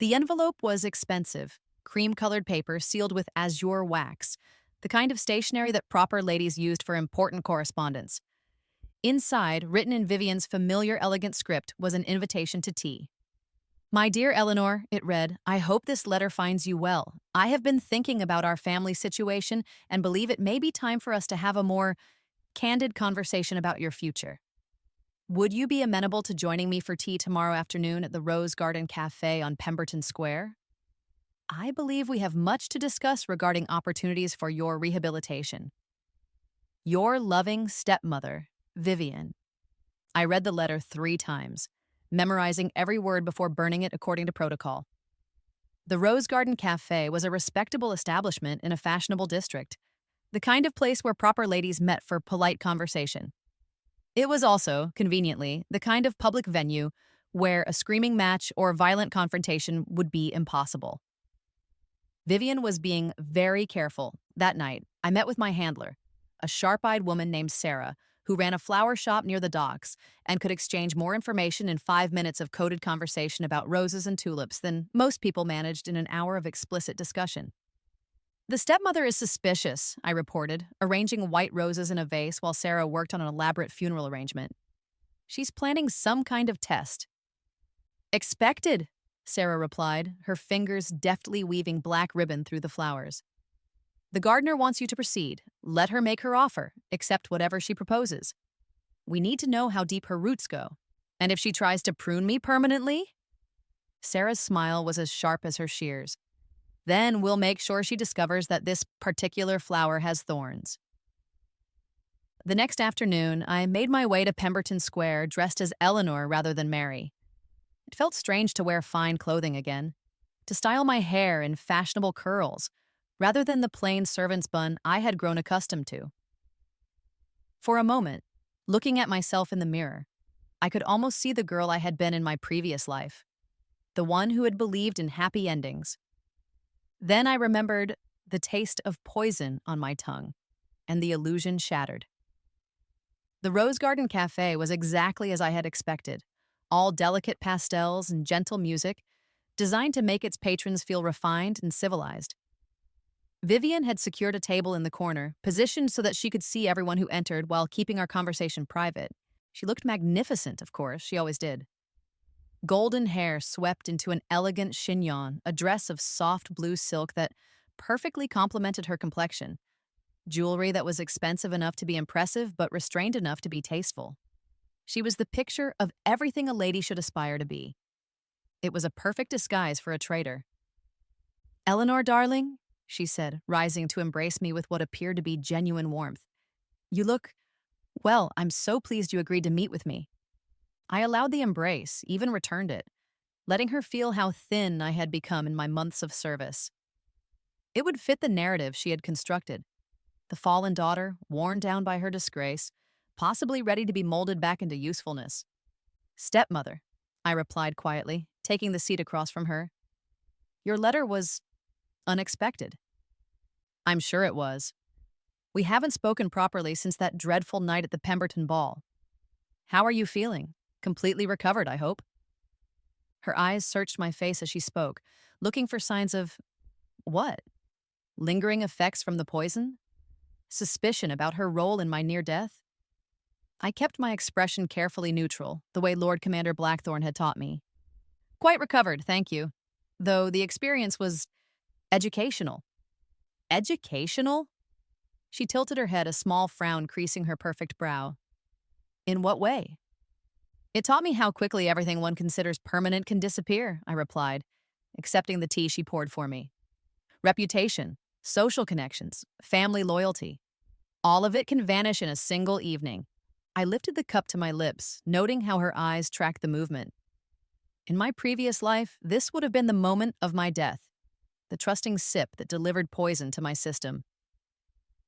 The envelope was expensive, cream-colored paper sealed with azure wax, the kind of stationery that proper ladies used for important correspondence. Inside, written in Vivian's familiar, elegant script, was an invitation to tea. "My dear Eleanor," it read, "I hope this letter finds you well. I have been thinking about our family situation and believe it may be time for us to have a more candid conversation about your future. Would you be amenable to joining me for tea tomorrow afternoon at the Rose Garden Cafe on Pemberton Square? I believe we have much to discuss regarding opportunities for your rehabilitation. Your loving stepmother, Vivian." I read the letter 3 times, memorizing every word before burning it according to protocol. The Rose Garden Cafe was a respectable establishment in a fashionable district, the kind of place where proper ladies met for polite conversation. It was also, conveniently, the kind of public venue where a screaming match or violent confrontation would be impossible. Vivian was being very careful. That night, I met with my handler, a sharp-eyed woman named Sarah, who ran a flower shop near the docks and could exchange more information in 5 minutes of coded conversation about roses and tulips than most people managed in an hour of explicit discussion. "The stepmother is suspicious," I reported, arranging white roses in a vase while Sarah worked on an elaborate funeral arrangement. "She's planning some kind of test." "Expected," Sarah replied, her fingers deftly weaving black ribbon through the flowers. "The gardener wants you to proceed. Let her make her offer, accept whatever she proposes. We need to know how deep her roots go. And if she tries to prune me permanently?" Sarah's smile was as sharp as her shears. "Then we'll make sure she discovers that this particular flower has thorns." The next afternoon, I made my way to Pemberton Square dressed as Eleanor rather than Mary. It felt strange to wear fine clothing again, to style my hair in fashionable curls, rather than the plain servant's bun I had grown accustomed to. For a moment, looking at myself in the mirror, I could almost see the girl I had been in my previous life, the one who had believed in happy endings. Then I remembered the taste of poison on my tongue, and the illusion shattered. The Rose Garden Cafe was exactly as I had expected, all delicate pastels and gentle music, designed to make its patrons feel refined and civilized. Vivian had secured a table in the corner, positioned so that she could see everyone who entered while keeping our conversation private. She looked magnificent, of course, she always did. Golden hair swept into an elegant chignon, a dress of soft blue silk that perfectly complemented her complexion, jewelry that was expensive enough to be impressive but restrained enough to be tasteful. She was the picture of everything a lady should aspire to be. It was a perfect disguise for a traitor. "Eleanor, darling," she said, rising to embrace me with what appeared to be genuine warmth. "You look, well, I'm so pleased you agreed to meet with me." I allowed the embrace, even returned it, letting her feel how thin I had become in my months of service. It would fit the narrative she had constructed. The fallen daughter, worn down by her disgrace, possibly ready to be molded back into usefulness. "Stepmother," I replied quietly, taking the seat across from her. "Your letter was unexpected." "I'm sure it was. We haven't spoken properly since that dreadful night at the Pemberton ball. How are you feeling? Completely recovered, I hope." Her eyes searched my face as she spoke, looking for signs of what? Lingering effects from the poison? Suspicion about her role in my near death? I kept my expression carefully neutral, the way Lord Commander Blackthorne had taught me. "Quite recovered, thank you. Though the experience was educational." "Educational?" She tilted her head, a small frown creasing her perfect brow. "In what way?" "It taught me how quickly everything one considers permanent can disappear," I replied, accepting the tea she poured for me. "Reputation, social connections, family loyalty. All of it can vanish in a single evening." I lifted the cup to my lips, noting how her eyes tracked the movement. In my previous life, this would have been the moment of my death, the trusting sip that delivered poison to my system.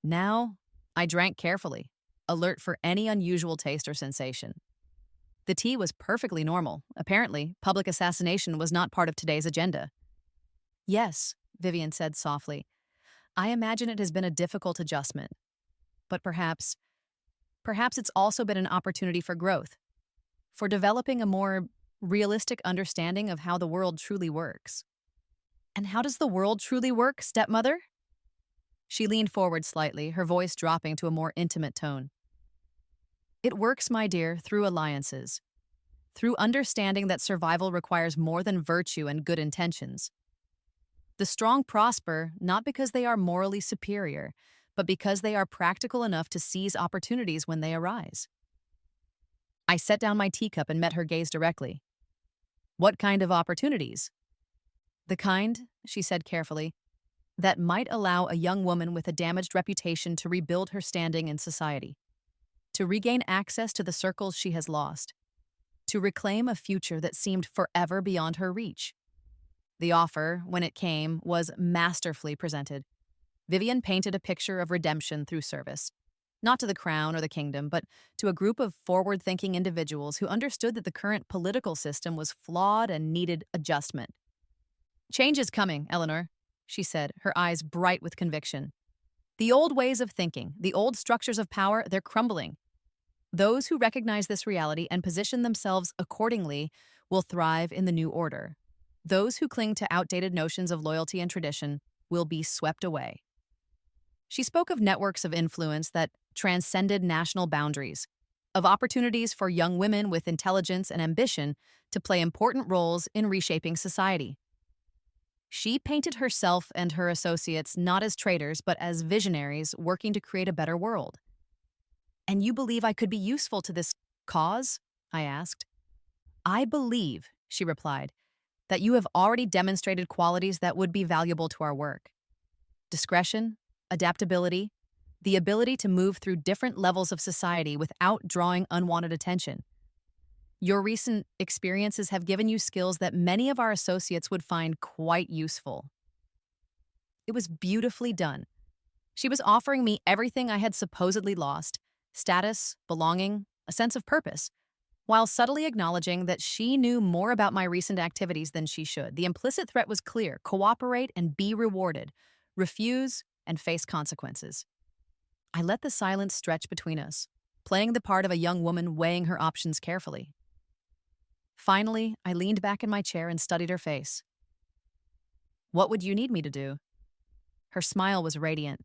Now, I drank carefully, alert for any unusual taste or sensation. The tea was perfectly normal. Apparently, public assassination was not part of today's agenda. "Yes," Vivian said softly. "I imagine it has been a difficult adjustment. But perhaps it's also been an opportunity for growth, for developing a more realistic understanding of how the world truly works." "And how does the world truly work, stepmother?" She leaned forward slightly, her voice dropping to a more intimate tone. "It works, my dear, through alliances, through understanding that survival requires more than virtue and good intentions. The strong prosper not because they are morally superior, but because they are practical enough to seize opportunities when they arise." I set down my teacup and met her gaze directly. "What kind of opportunities?" "The kind," she said carefully, "that might allow a young woman with a damaged reputation to rebuild her standing in society, to regain access to the circles she has lost, to reclaim a future that seemed forever beyond her reach." The offer, when it came, was masterfully presented. Vivian painted a picture of redemption through service, not to the crown or the kingdom, but to a group of forward-thinking individuals who understood that the current political system was flawed and needed adjustment. "Change is coming, Eleanor," she said, her eyes bright with conviction. "The old ways of thinking, the old structures of power, they're crumbling. Those who recognize this reality and position themselves accordingly will thrive in the new order. Those who cling to outdated notions of loyalty and tradition will be swept away." She spoke of networks of influence that transcended national boundaries, of opportunities for young women with intelligence and ambition to play important roles in reshaping society. She painted herself and her associates not as traitors, but as visionaries working to create a better world. "And you believe I could be useful to this cause?" I asked. "I believe," she replied, "that you have already demonstrated qualities that would be valuable to our work. Discretion, adaptability, the ability to move through different levels of society without drawing unwanted attention. Your recent experiences have given you skills that many of our associates would find quite useful." It was beautifully done. She was offering me everything I had supposedly lost: status, belonging, a sense of purpose, while subtly acknowledging that she knew more about my recent activities than she should. The implicit threat was clear: cooperate and be rewarded, refuse and face consequences. I let the silence stretch between us, playing the part of a young woman weighing her options carefully. Finally, I leaned back in my chair and studied her face. What would you need me to do? Her smile was radiant.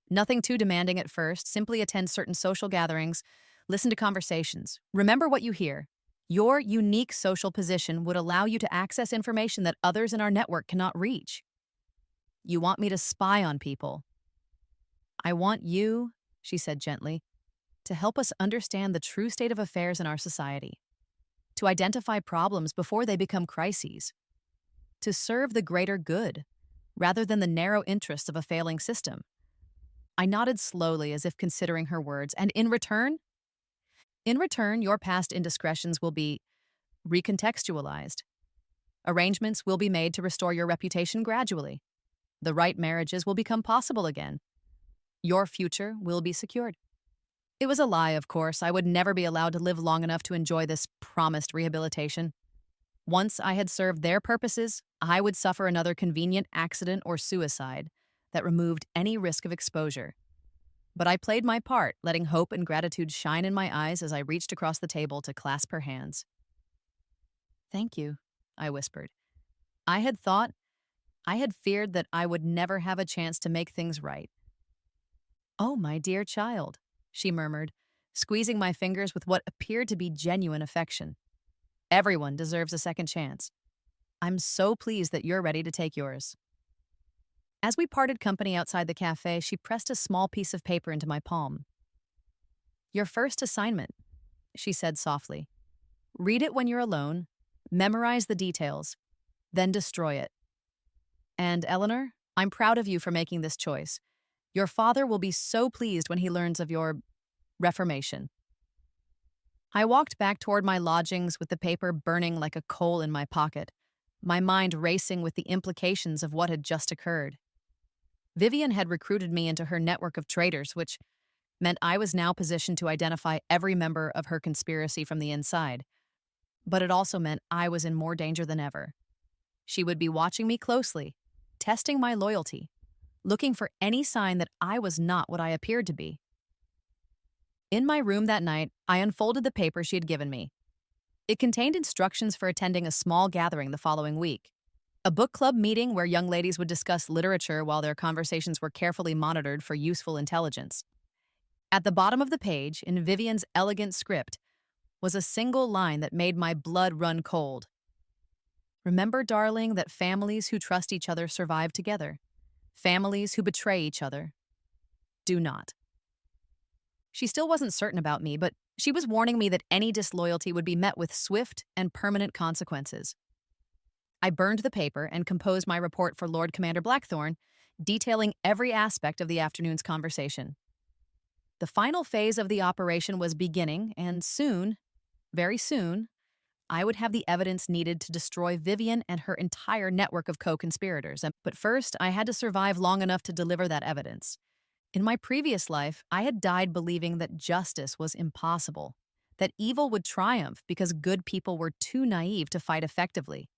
Nothing too demanding at first, simply attend certain social gatherings, listen to conversations. Remember what you hear. Your unique social position would allow you to access information that others in our network cannot reach. You want me to spy on people. I want you, she said gently, to help us understand the true state of affairs in our society, to identify problems before they become crises, to serve the greater good, rather than the narrow interests of a failing system. I nodded slowly as if considering her words, and in return, your past indiscretions will be recontextualized. Arrangements will be made to restore your reputation gradually. The right marriages will become possible again. Your future will be secured. It was a lie, of course. I would never be allowed to live long enough to enjoy this promised rehabilitation. Once I had served their purposes, I would suffer another convenient accident or suicide that removed any risk of exposure. But I played my part, letting hope and gratitude shine in my eyes as I reached across the table to clasp her hands. Thank you, I whispered. I had thought, I had feared that I would never have a chance to make things right. Oh, my dear child, she murmured, squeezing my fingers with what appeared to be genuine affection. Everyone deserves a second chance. I'm so pleased that you're ready to take yours. As we parted company outside the cafe, she pressed a small piece of paper into my palm. Your first assignment, she said softly. Read it when you're alone, memorize the details, then destroy it. And Eleanor, I'm proud of you for making this choice. Your father will be so pleased when he learns of your reformation. I walked back toward my lodgings with the paper burning like a coal in my pocket, my mind racing with the implications of what had just occurred. Vivian had recruited me into her network of traitors, which meant I was now positioned to identify every member of her conspiracy from the inside. But it also meant I was in more danger than ever. She would be watching me closely, testing my loyalty, looking for any sign that I was not what I appeared to be. In my room that night, I unfolded the paper she had given me. It contained instructions for attending a small gathering the following week. A book club meeting where young ladies would discuss literature while their conversations were carefully monitored for useful intelligence. At the bottom of the page, in Vivian's elegant script, was a single line that made my blood run cold. Remember, darling, that families who trust each other survive together. Families who betray each other do not. She still wasn't certain about me, but she was warning me that any disloyalty would be met with swift and permanent consequences. I burned the paper and composed my report for Lord Commander Blackthorne, detailing every aspect of the afternoon's conversation. The final phase of the operation was beginning, and soon, very soon, I would have the evidence needed to destroy Vivian and her entire network of co-conspirators. But first, I had to survive long enough to deliver that evidence. In my previous life, I had died believing that justice was impossible, that evil would triumph because good people were too naive to fight effectively.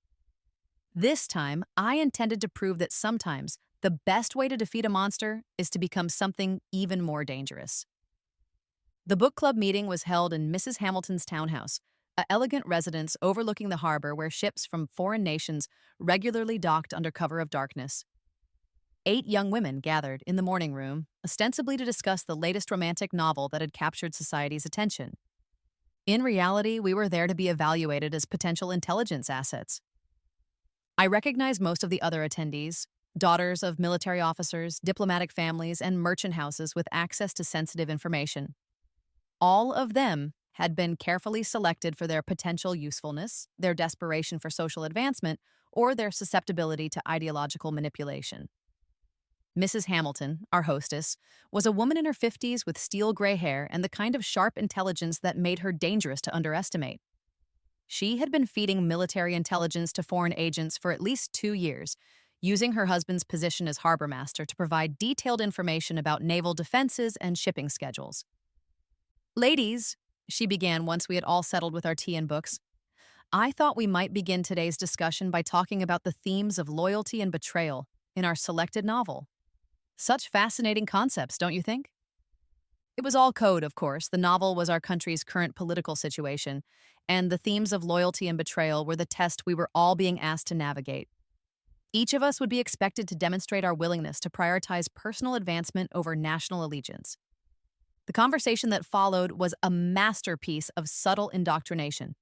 This time, I intended to prove that sometimes the best way to defeat a monster is to become something even more dangerous. The book club meeting was held in Mrs. Hamilton's townhouse, an elegant residence overlooking the harbor where ships from foreign nations regularly docked under cover of darkness. 8 young women gathered in the morning room, ostensibly to discuss the latest romantic novel that had captured society's attention. In reality, we were there to be evaluated as potential intelligence assets. I recognized most of the other attendees, daughters of military officers, diplomatic families, and merchant houses with access to sensitive information. All of them had been carefully selected for their potential usefulness, their desperation for social advancement, or their susceptibility to ideological manipulation. Mrs. Hamilton, our hostess, was a woman in her 50s with steel gray hair and the kind of sharp intelligence that made her dangerous to underestimate. She had been feeding military intelligence to foreign agents for at least 2 years, using her husband's position as harbor master to provide detailed information about naval defenses and shipping schedules. Ladies, she began once we had all settled with our tea and books, I thought we might begin today's discussion by talking about the themes of loyalty and betrayal in our selected novel. Such fascinating concepts, don't you think? It was all code, of course. The novel was our country's current political situation, and the themes of loyalty and betrayal were the test we were all being asked to navigate. Each of us would be expected to demonstrate our willingness to prioritize personal advancement over national allegiance. The conversation that followed was a masterpiece of subtle indoctrination.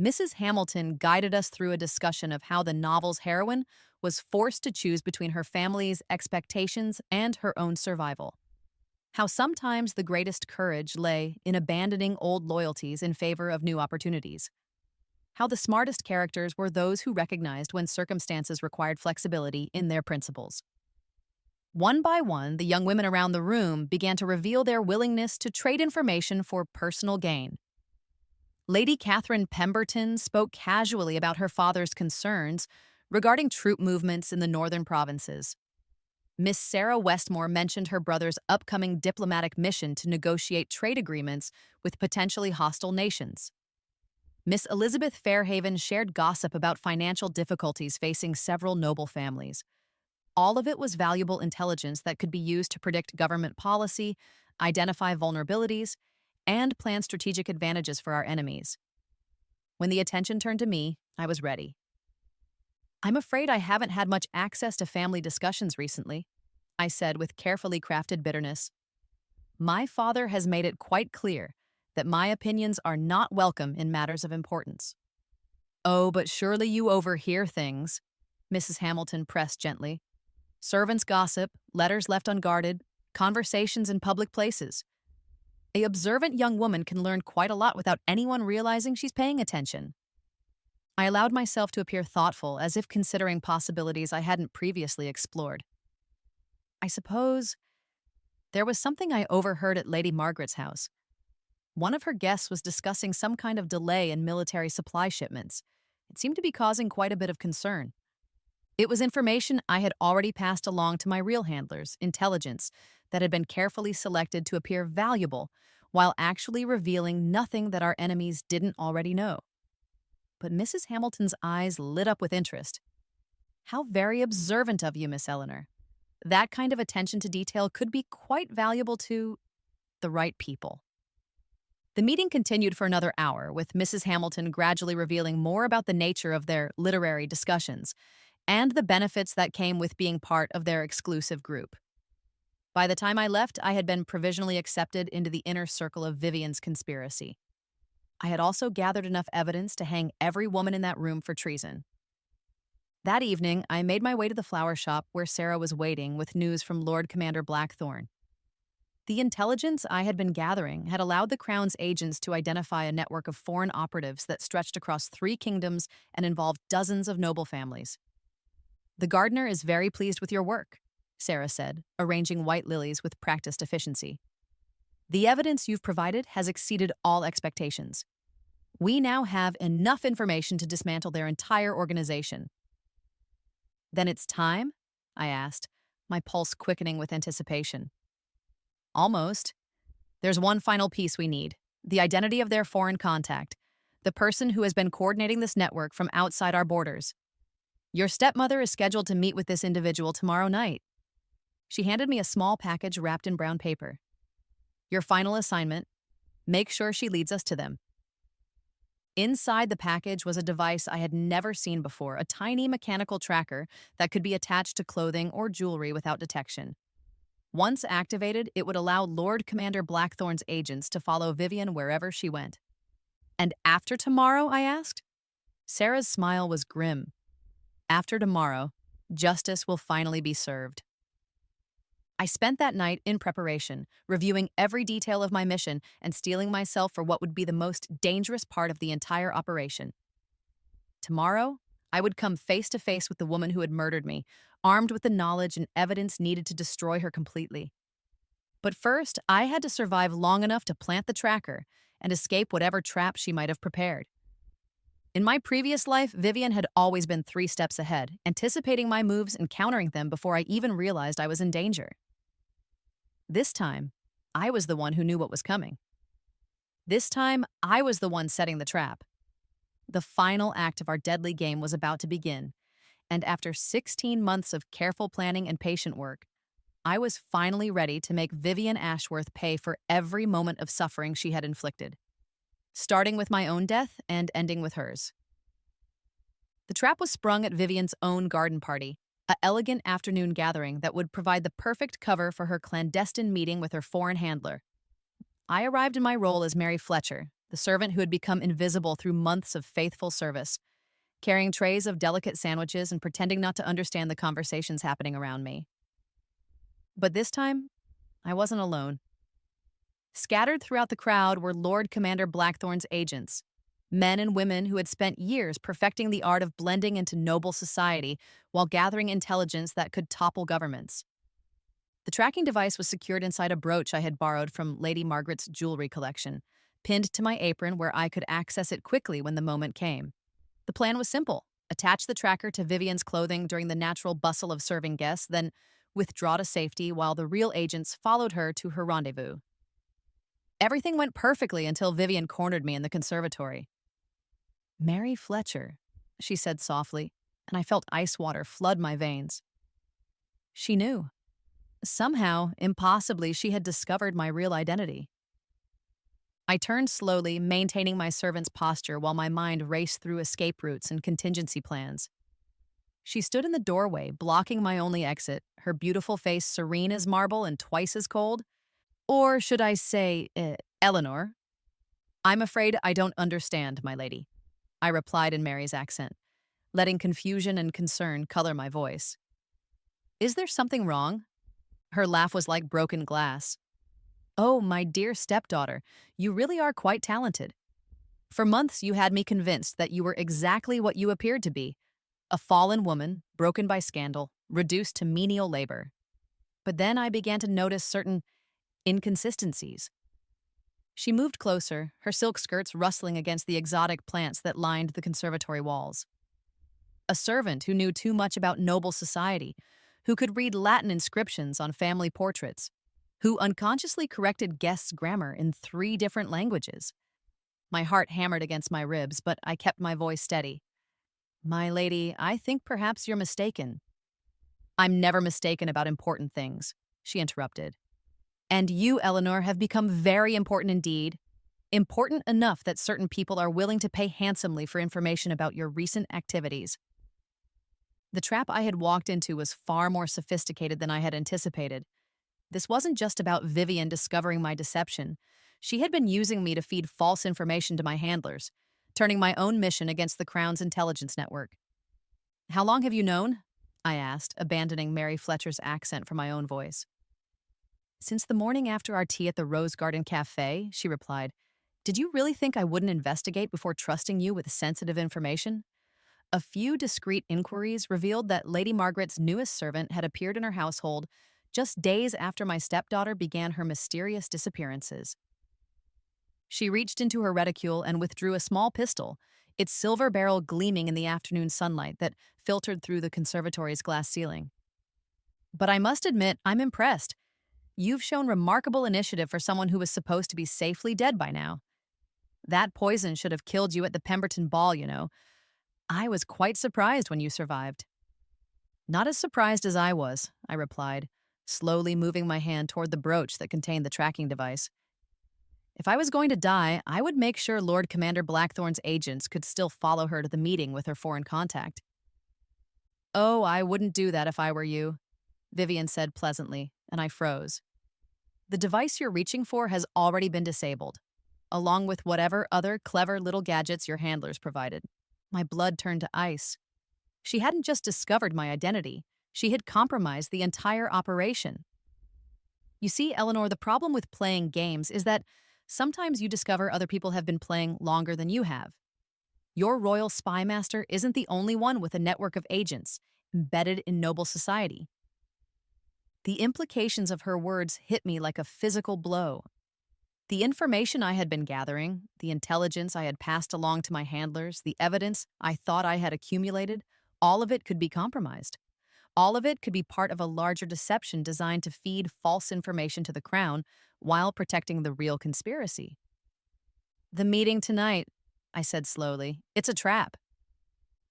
Mrs. Hamilton guided us through a discussion of how the novel's heroine was forced to choose between her family's expectations and her own survival. How sometimes the greatest courage lay in abandoning old loyalties in favor of new opportunities. How the smartest characters were those who recognized when circumstances required flexibility in their principles. One by one, the young women around the room began to reveal their willingness to trade information for personal gain. Lady Catherine Pemberton spoke casually about her father's concerns regarding troop movements in the northern provinces. Miss Sarah Westmore mentioned her brother's upcoming diplomatic mission to negotiate trade agreements with potentially hostile nations. Miss Elizabeth Fairhaven shared gossip about financial difficulties facing several noble families. All of it was valuable intelligence that could be used to predict government policy, identify vulnerabilities, and plan strategic advantages for our enemies. When the attention turned to me, I was ready. "I'm afraid I haven't had much access to family discussions recently," I said with carefully crafted bitterness. "My father has made it quite clear that my opinions are not welcome in matters of importance." "Oh, but surely you overhear things," Mrs. Hamilton pressed gently. "Servants' gossip, letters left unguarded, conversations in public places. A observant young woman can learn quite a lot without anyone realizing she's paying attention." I allowed myself to appear thoughtful, as if considering possibilities I hadn't previously explored. "I suppose there was something I overheard at Lady Margaret's house. One of her guests was discussing some kind of delay in military supply shipments. It seemed to be causing quite a bit of concern. It was information I had already passed along to my real handlers, intelligence, that had been carefully selected to appear valuable, while actually revealing nothing that our enemies didn't already know." But Mrs. Hamilton's eyes lit up with interest. "How very observant of you, Miss Eleanor. That kind of attention to detail could be quite valuable to the right people." The meeting continued for another hour, with Mrs. Hamilton gradually revealing more about the nature of their literary discussions and the benefits that came with being part of their exclusive group. By the time I left, I had been provisionally accepted into the inner circle of Vivian's conspiracy. I had also gathered enough evidence to hang every woman in that room for treason. That evening, I made my way to the flower shop where Sarah was waiting with news from Lord Commander Blackthorne. The intelligence I had been gathering had allowed the Crown's agents to identify a network of foreign operatives that stretched across 3 kingdoms and involved dozens of noble families. "The gardener is very pleased with your work," Sarah said, arranging white lilies with practiced efficiency. "The evidence you've provided has exceeded all expectations. We now have enough information to dismantle their entire organization." "Then it's time?" I asked, my pulse quickening with anticipation. "Almost. There's one final piece we need: the identity of their foreign contact, the person who has been coordinating this network from outside our borders. Your stepmother is scheduled to meet with this individual tomorrow night." She handed me a small package wrapped in brown paper. "Your final assignment: make sure she leads us to them." Inside the package was a device I had never seen before, a tiny mechanical tracker that could be attached to clothing or jewelry without detection. Once activated, it would allow Lord Commander Blackthorne's agents to follow Vivian wherever she went. "And after tomorrow?" I asked. Sarah's smile was grim. "After tomorrow, justice will finally be served." I spent that night in preparation, reviewing every detail of my mission and steeling myself for what would be the most dangerous part of the entire operation. Tomorrow, I would come face to face with the woman who had murdered me, armed with the knowledge and evidence needed to destroy her completely. But first, I had to survive long enough to plant the tracker and escape whatever trap she might have prepared. In my previous life, Vivian had always been 3 steps ahead, anticipating my moves and countering them before I even realized I was in danger. This time, I was the one who knew what was coming. This time, I was the one setting the trap. The final act of our deadly game was about to begin, and after 16 months of careful planning and patient work, I was finally ready to make Vivian Ashworth pay for every moment of suffering she had inflicted, starting with my own death and ending with hers. The trap was sprung at Vivian's own garden party, a elegant afternoon gathering that would provide the perfect cover for her clandestine meeting with her foreign handler. I arrived in my role as Mary Fletcher, the servant who had become invisible through months of faithful service, carrying trays of delicate sandwiches and pretending not to understand the conversations happening around me. But this time, I wasn't alone. Scattered throughout the crowd were Lord Commander Blackthorn's agents, men and women who had spent years perfecting the art of blending into noble society while gathering intelligence that could topple governments. The tracking device was secured inside a brooch I had borrowed from Lady Margaret's jewelry collection, pinned to my apron where I could access it quickly when the moment came. The plan was simple: attach the tracker to Vivian's clothing during the natural bustle of serving guests, then withdraw to safety while the real agents followed her to her rendezvous. Everything went perfectly until Vivian cornered me in the conservatory. "Mary Fletcher," she said softly, and I felt ice water flood my veins. She knew. Somehow, impossibly, she had discovered my real identity. I turned slowly, maintaining my servant's posture while my mind raced through escape routes and contingency plans. She stood in the doorway, blocking my only exit, her beautiful face serene as marble and twice as cold. Or should I say, Eleanor? "I'm afraid I don't understand, my lady," I replied in Mary's accent, letting confusion and concern color my voice. "Is there something wrong?" Her laugh was like broken glass. "Oh, my dear stepdaughter, you really are quite talented. For months you had me convinced that you were exactly what you appeared to be, a fallen woman, broken by scandal, reduced to menial labor. But then I began to notice certain inconsistencies." She moved closer, her silk skirts rustling against the exotic plants that lined the conservatory walls. A servant who knew too much about noble society, who could read Latin inscriptions on family portraits, who unconsciously corrected guests' grammar in 3 different languages. My heart hammered against my ribs, but I kept my voice steady. "My lady, I think perhaps you're mistaken." "I'm never mistaken about important things," she interrupted. "And you, Eleanor, have become very important indeed. Important enough that certain people are willing to pay handsomely for information about your recent activities." The trap I had walked into was far more sophisticated than I had anticipated. This wasn't just about Vivian discovering my deception. She had been using me to feed false information to my handlers, turning my own mission against the Crown's intelligence network. "How long have you known?" I asked, abandoning Mary Fletcher's accent for my own voice. "Since the morning after our tea at the Rose Garden Cafe," she replied. "Did you really think I wouldn't investigate before trusting you with sensitive information?" A few discreet inquiries revealed that Lady Margaret's newest servant had appeared in her household just days after my stepdaughter began her mysterious disappearances. She reached into her reticule and withdrew a small pistol, its silver barrel gleaming in the afternoon sunlight that filtered through the conservatory's glass ceiling. "But I must admit, I'm impressed. You've shown remarkable initiative for someone who was supposed to be safely dead by now. That poison should have killed you at the Pemberton ball, you know. I was quite surprised when you survived." "Not as surprised as I was," I replied, slowly moving my hand toward the brooch that contained the tracking device. "If I was going to die, I would make sure Lord Commander Blackthorn's agents could still follow her to the meeting with her foreign contact." "Oh, I wouldn't do that if I were you," Vivian said pleasantly, and I froze. "The device you're reaching for has already been disabled, along with whatever other clever little gadgets your handlers provided." My blood turned to ice. She hadn't just discovered my identity, she had compromised the entire operation. "You see, Eleanor, the problem with playing games is that sometimes you discover other people have been playing longer than you have. Your royal spymaster isn't the only one with a network of agents embedded in noble society." The implications of her words hit me like a physical blow. The information I had been gathering, the intelligence I had passed along to my handlers, the evidence I thought I had accumulated, all of it could be compromised. All of it could be part of a larger deception designed to feed false information to the Crown while protecting the real conspiracy. "The meeting tonight," I said slowly, "it's a trap."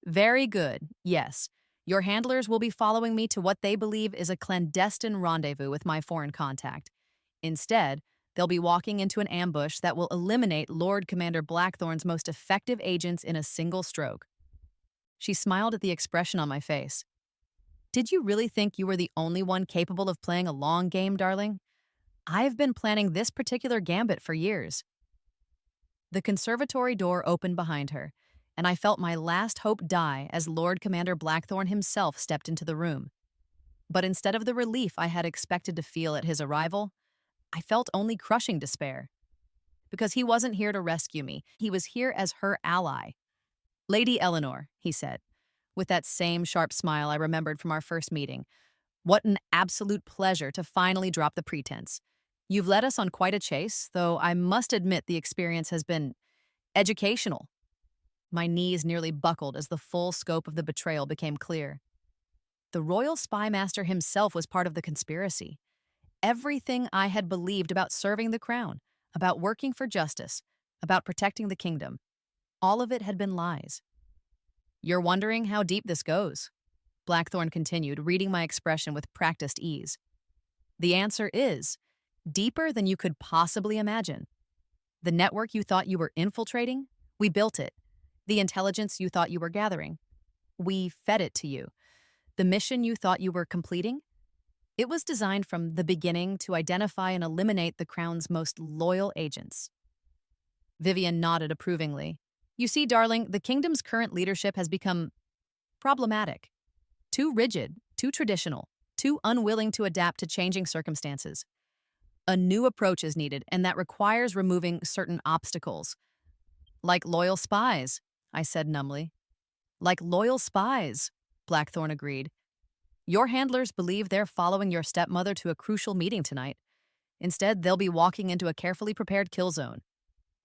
"Very good, yes. Your handlers will be following me to what they believe is a clandestine rendezvous with my foreign contact. Instead, they'll be walking into an ambush that will eliminate Lord Commander Blackthorn's most effective agents in a single stroke. She smiled at the expression on my face. Did you really think you were the only one capable of playing a long game, darling? I've been planning this particular gambit for years. The conservatory door opened behind her, and I felt my last hope die as Lord Commander Blackthorn himself stepped into the room. But instead of the relief I had expected to feel at his arrival, I felt only crushing despair. Because he wasn't here to rescue me, he was here as her ally. Lady Eleanor, he said, with that same sharp smile I remembered from our first meeting. What an absolute pleasure to finally drop the pretense. You've led us on quite a chase, though I must admit the experience has been educational. My knees nearly buckled as the full scope of the betrayal became clear. The royal spymaster himself was part of the conspiracy. Everything I had believed about serving the crown, about working for justice, about protecting the kingdom, all of it had been lies. You're wondering how deep this goes, Blackthorn continued, reading my expression with practiced ease. The answer is deeper than you could possibly imagine. The network you thought you were infiltrating, we built it. The intelligence you thought you were gathering, we fed it to you. The mission you thought you were completing, it was designed from the beginning to identify and eliminate the Crown's most loyal agents. Vivian nodded approvingly. You see, darling, the kingdom's current leadership has become problematic. Too rigid, too traditional, too unwilling to adapt to changing circumstances. A new approach is needed, and that requires removing certain obstacles. Like loyal spies, I said numbly. Like loyal spies, Blackthorn agreed. Your handlers believe they're following your stepmother to a crucial meeting tonight. Instead, they'll be walking into a carefully prepared kill zone.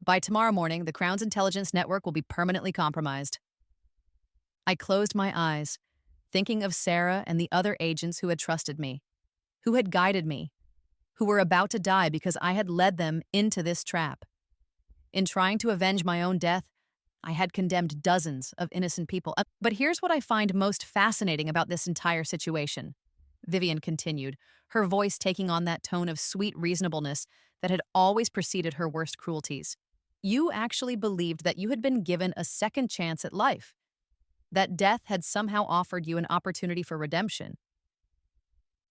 By tomorrow morning, the Crown's intelligence network will be permanently compromised. I closed my eyes, thinking of Sarah and the other agents who had trusted me, who had guided me, who were about to die because I had led them into this trap. In trying to avenge my own death, I had condemned dozens of innocent people. But here's what I find most fascinating about this entire situation, Vivian continued, her voice taking on that tone of sweet reasonableness that had always preceded her worst cruelties. You actually believed that you had been given a second chance at life, that death had somehow offered you an opportunity for redemption.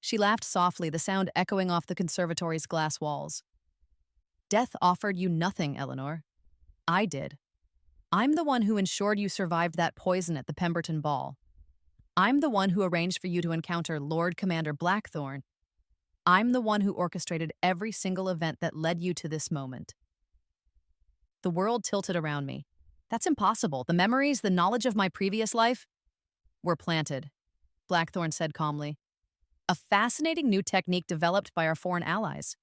She laughed softly, the sound echoing off the conservatory's glass walls. Death offered you nothing, Eleanor. I did. I'm the one who ensured you survived that poison at the Pemberton Ball. I'm the one who arranged for you to encounter Lord Commander Blackthorn. I'm the one who orchestrated every single event that led you to this moment. The world tilted around me. That's impossible. The memories, the knowledge of my previous life were planted, Blackthorn said calmly. A fascinating new technique developed by our foreign allies.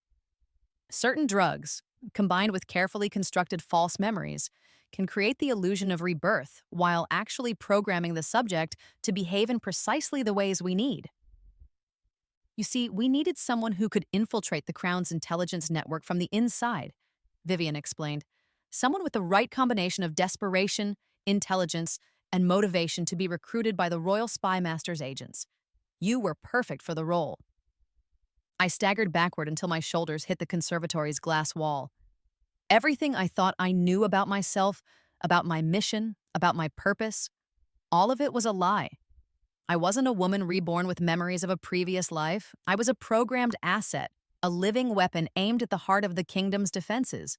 Certain drugs, combined with carefully constructed false memories, can create the illusion of rebirth while actually programming the subject to behave in precisely the ways we need. You see, we needed someone who could infiltrate the Crown's intelligence network from the inside, Vivian explained. Someone with the right combination of desperation, intelligence, and motivation to be recruited by the Royal Spymaster's agents. You were perfect for the role. I staggered backward until my shoulders hit the conservatory's glass wall. Everything I thought I knew about myself, about my mission, about my purpose, all of it was a lie. I wasn't a woman reborn with memories of a previous life. I was a programmed asset, a living weapon aimed at the heart of the kingdom's defenses.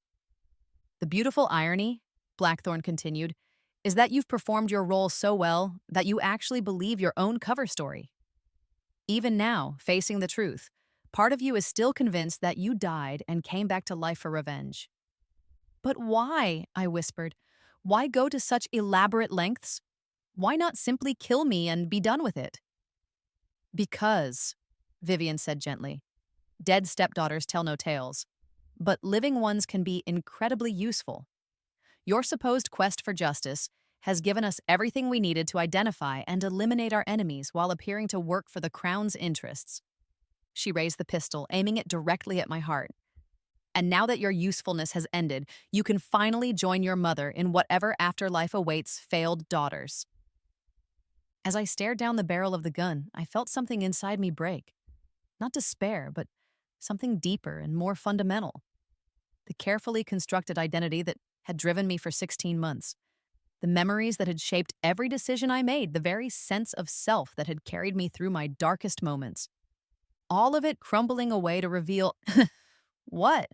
The beautiful irony, Blackthorn continued, is that you've performed your role so well that you actually believe your own cover story. Even now, facing the truth, part of you is still convinced that you died and came back to life for revenge. But why? I whispered. Why go to such elaborate lengths? Why not simply kill me and be done with it? Because, Vivian said gently, dead stepdaughters tell no tales, but living ones can be incredibly useful. Your supposed quest for justice has given us everything we needed to identify and eliminate our enemies while appearing to work for the Crown's interests. She raised the pistol, aiming it directly at my heart. And now that your usefulness has ended, you can finally join your mother in whatever afterlife awaits failed daughters. As I stared down the barrel of the gun, I felt something inside me break. Not despair, but something deeper and more fundamental. The carefully constructed identity that had driven me for 16 months. The memories that had shaped every decision I made, the very sense of self that had carried me through my darkest moments. All of it crumbling away to reveal what?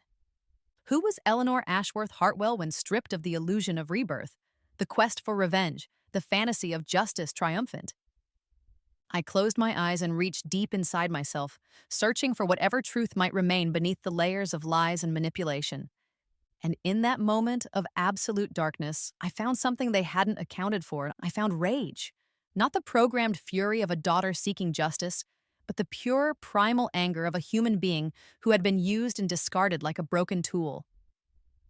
Who was Eleanor Ashworth Hartwell when stripped of the illusion of rebirth, the quest for revenge, the fantasy of justice triumphant? I closed my eyes and reached deep inside myself, searching for whatever truth might remain beneath the layers of lies and manipulation. And in that moment of absolute darkness, I found something they hadn't accounted for. I found rage. Not the programmed fury of a daughter seeking justice, but the pure, primal anger of a human being who had been used and discarded like a broken tool.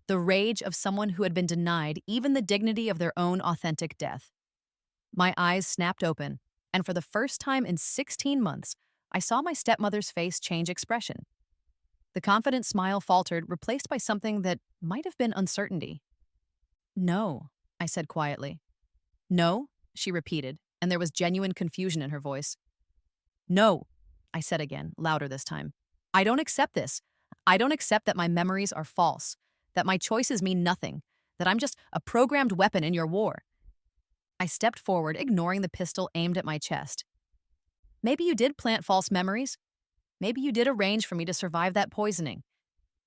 The rage of someone who had been denied even the dignity of their own authentic death. My eyes snapped open, and for the first time in 16 months, I saw my stepmother's face change expression. The confident smile faltered, replaced by something that might have been uncertainty. "No," I said quietly. "No," she repeated, and there was genuine confusion in her voice. "No," I said again, louder this time. "I don't accept this. I don't accept that my memories are false, that my choices mean nothing, that I'm just a programmed weapon in your war." I stepped forward, ignoring the pistol aimed at my chest. "Maybe you did plant false memories. Maybe you did arrange for me to survive that poisoning.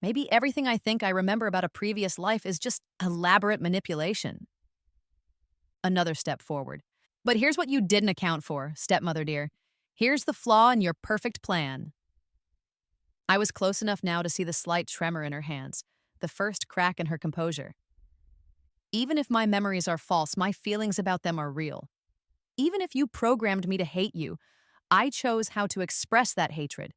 Maybe everything I think I remember about a previous life is just elaborate manipulation." Another step forward. "But here's what you didn't account for, stepmother dear. Here's the flaw in your perfect plan." I was close enough now to see the slight tremor in her hands, the first crack in her composure. "Even if my memories are false, my feelings about them are real. Even if you programmed me to hate you, I chose how to express that hatred.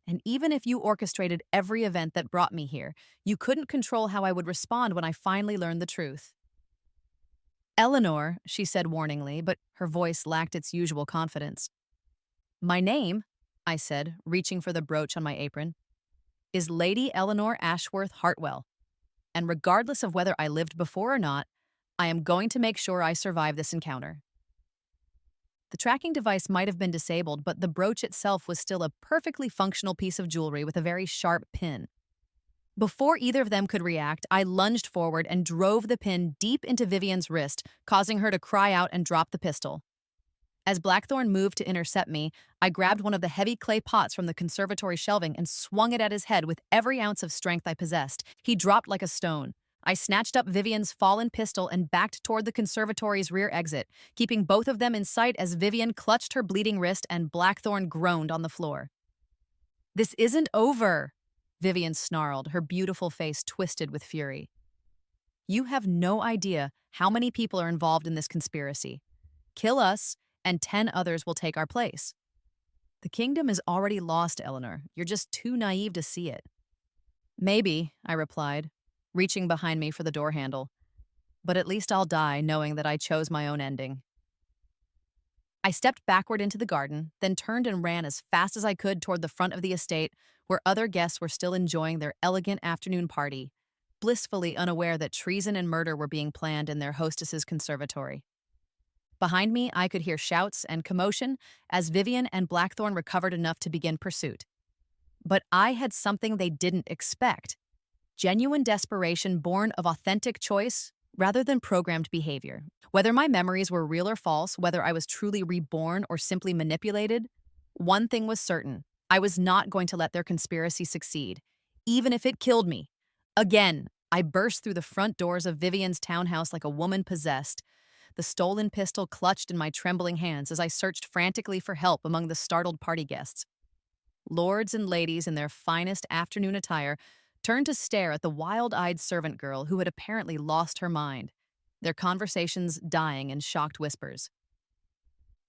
And even if you orchestrated every event that brought me here, you couldn't control how I would respond when I finally learned the truth." "Eleanor," she said warningly, but her voice lacked its usual confidence. "My name," I said, reaching for the brooch on my apron, "is Lady Eleanor Ashworth Hartwell. And regardless of whether I lived before or not, I am going to make sure I survive this encounter." The tracking device might have been disabled, but the brooch itself was still a perfectly functional piece of jewelry with a very sharp pin. Before either of them could react, I lunged forward and drove the pin deep into Vivian's wrist, causing her to cry out and drop the pistol. As Blackthorn moved to intercept me, I grabbed one of the heavy clay pots from the conservatory shelving and swung it at his head with every ounce of strength I possessed. He dropped like a stone. I snatched up Vivian's fallen pistol and backed toward the conservatory's rear exit, keeping both of them in sight as Vivian clutched her bleeding wrist and Blackthorn groaned on the floor. "This isn't over," Vivian snarled, her beautiful face twisted with fury. "You have no idea how many people are involved in this conspiracy. Kill us, and 10 others will take our place. The kingdom is already lost, Eleanor. You're just too naive to see it." "Maybe," I replied, reaching behind me for the door handle. "But at least I'll die knowing that I chose my own ending." I stepped backward into the garden, then turned and ran as fast as I could toward the front of the estate, where other guests were still enjoying their elegant afternoon party, blissfully unaware that treason and murder were being planned in their hostess's conservatory. Behind me, I could hear shouts and commotion as Vivian and Blackthorn recovered enough to begin pursuit. But I had something they didn't expect. Genuine desperation born of authentic choice rather than programmed behavior. Whether my memories were real or false, whether I was truly reborn or simply manipulated, one thing was certain. I was not going to let their conspiracy succeed, even if it killed me. Again, I burst through the front doors of Vivian's townhouse like a woman possessed, the stolen pistol clutched in my trembling hands as I searched frantically for help among the startled party guests. Lords and ladies in their finest afternoon attire turned to stare at the wild-eyed servant girl who had apparently lost her mind, their conversations dying in shocked whispers.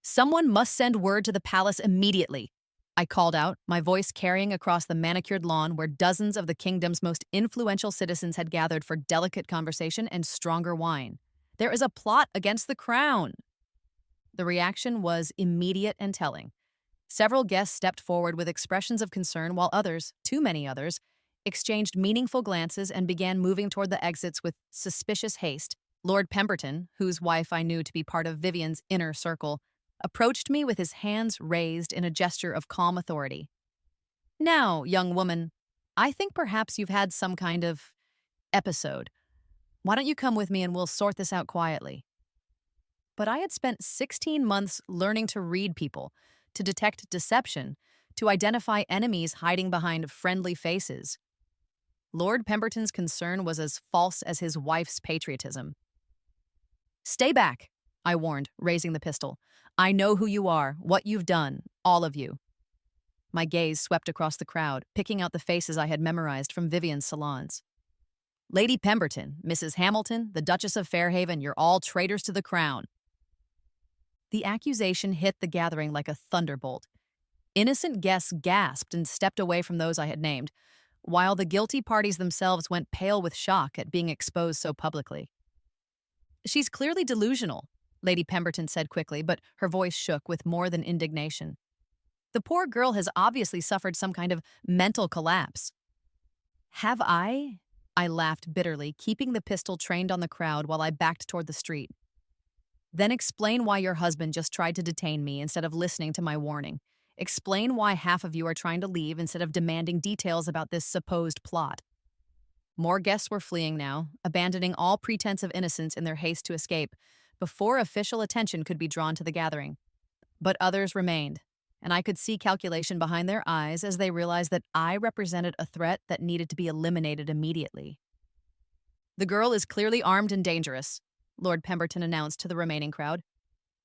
"Someone must send word to the palace immediately," I called out, my voice carrying across the manicured lawn where dozens of the kingdom's most influential citizens had gathered for delicate conversation and stronger wine. "There is a plot against the crown." The reaction was immediate and telling. Several guests stepped forward with expressions of concern while others, too many others, exchanged meaningful glances and began moving toward the exits with suspicious haste. Lord Pemberton, whose wife I knew to be part of Vivian's inner circle, approached me with his hands raised in a gesture of calm authority. Now, young woman, I think perhaps you've had some kind of episode. Why don't you come with me and we'll sort this out quietly? But I had spent 16 months learning to read people, to detect deception, to identify enemies hiding behind friendly faces. Lord Pemberton's concern was as false as his wife's patriotism. Stay back, I warned, raising the pistol. I know who you are, what you've done, all of you. My gaze swept across the crowd, picking out the faces I had memorized from Vivian's salons. Lady Pemberton, Mrs. Hamilton, the Duchess of Fairhaven, you're all traitors to the crown. The accusation hit the gathering like a thunderbolt. Innocent guests gasped and stepped away from those I had named, while the guilty parties themselves went pale with shock at being exposed so publicly. She's clearly delusional, Lady Pemberton said quickly, but her voice shook with more than indignation. The poor girl has obviously suffered some kind of mental collapse. Have I? I laughed bitterly, keeping the pistol trained on the crowd while I backed toward the street. Then explain why your husband just tried to detain me instead of listening to my warning. Explain why half of you are trying to leave instead of demanding details about this supposed plot. More guests were fleeing now, abandoning all pretense of innocence in their haste to escape, before official attention could be drawn to the gathering. But others remained, and I could see calculation behind their eyes as they realized that I represented a threat that needed to be eliminated immediately. The girl is clearly armed and dangerous, Lord Pemberton announced to the remaining crowd.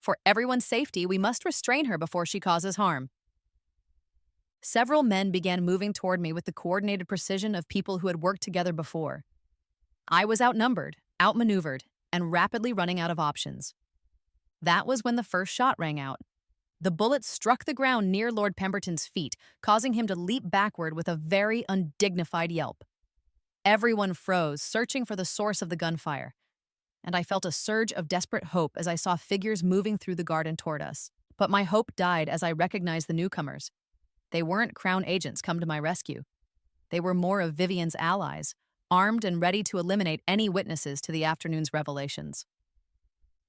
For everyone's safety, we must restrain her before she causes harm. Several men began moving toward me with the coordinated precision of people who had worked together before. I was outnumbered, outmaneuvered, and rapidly running out of options. That was when the first shot rang out. The bullet struck the ground near Lord Pemberton's feet, causing him to leap backward with a very undignified yelp. Everyone froze, searching for the source of the gunfire, and I felt a surge of desperate hope as I saw figures moving through the garden toward us. But my hope died as I recognized the newcomers. They weren't Crown agents come to my rescue. They were more of Vivian's allies, armed and ready to eliminate any witnesses to the afternoon's revelations.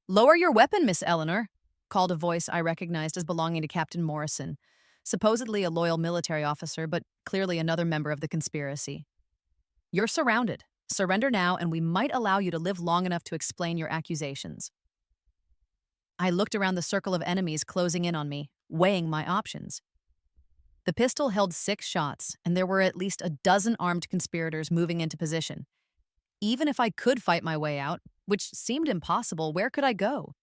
"Lower your weapon, Miss Eleanor," called a voice I recognized as belonging to Captain Morrison, supposedly a loyal military officer, but clearly another member of the conspiracy. "You're surrounded. Surrender now, and we might allow you to live long enough to explain your accusations." I looked around the circle of enemies closing in on me, weighing my options. The pistol held 6 shots, and there were at least a dozen armed conspirators moving into position. Even if I could fight my way out, which seemed impossible, where could I go?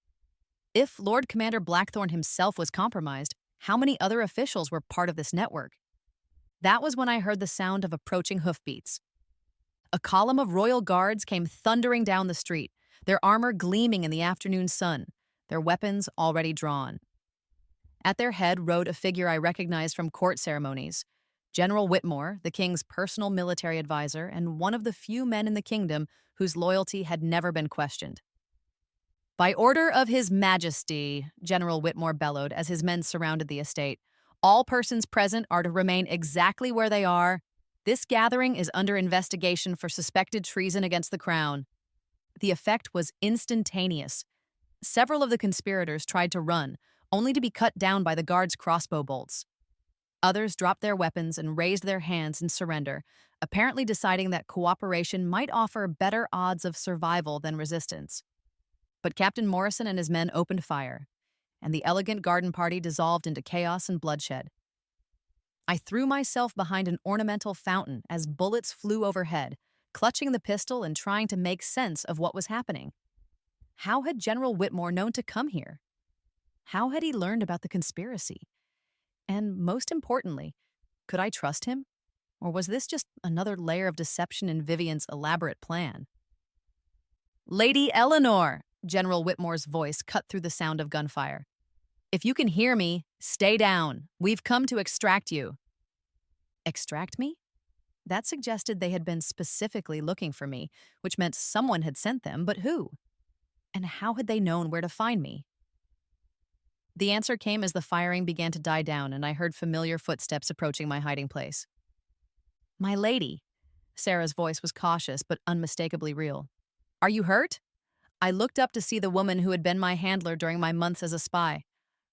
If Lord Commander Blackthorne himself was compromised, how many other officials were part of this network? That was when I heard the sound of approaching hoofbeats. A column of royal guards came thundering down the street, their armor gleaming in the afternoon sun, their weapons already drawn. At their head rode a figure I recognized from court ceremonies, General Whitmore, the king's personal military advisor and one of the few men in the kingdom whose loyalty had never been questioned. "By order of His Majesty," General Whitmore bellowed as his men surrounded the estate, "all persons present are to remain exactly where they are. This gathering is under investigation for suspected treason against the crown." The effect was instantaneous. Several of the conspirators tried to run, only to be cut down by the guards' crossbow bolts. Others dropped their weapons and raised their hands in surrender, apparently deciding that cooperation might offer better odds of survival than resistance. But Captain Morrison and his men opened fire, and the elegant garden party dissolved into chaos and bloodshed. I threw myself behind an ornamental fountain as bullets flew overhead, clutching the pistol and trying to make sense of what was happening. How had General Whitmore known to come here? How had he learned about the conspiracy? And most importantly, could I trust him? Or was this just another layer of deception in Vivian's elaborate plan? "Lady Eleanor," General Whitmore's voice cut through the sound of gunfire. "If you can hear me, stay down. We've come to extract you." Extract me? That suggested they had been specifically looking for me, which meant someone had sent them, but who? And how had they known where to find me? The answer came as the firing began to die down and I heard familiar footsteps approaching my hiding place. "My lady," Sarah's voice was cautious but unmistakably real. "Are you hurt?" I looked up to see the woman who had been my handler during my months as a spy.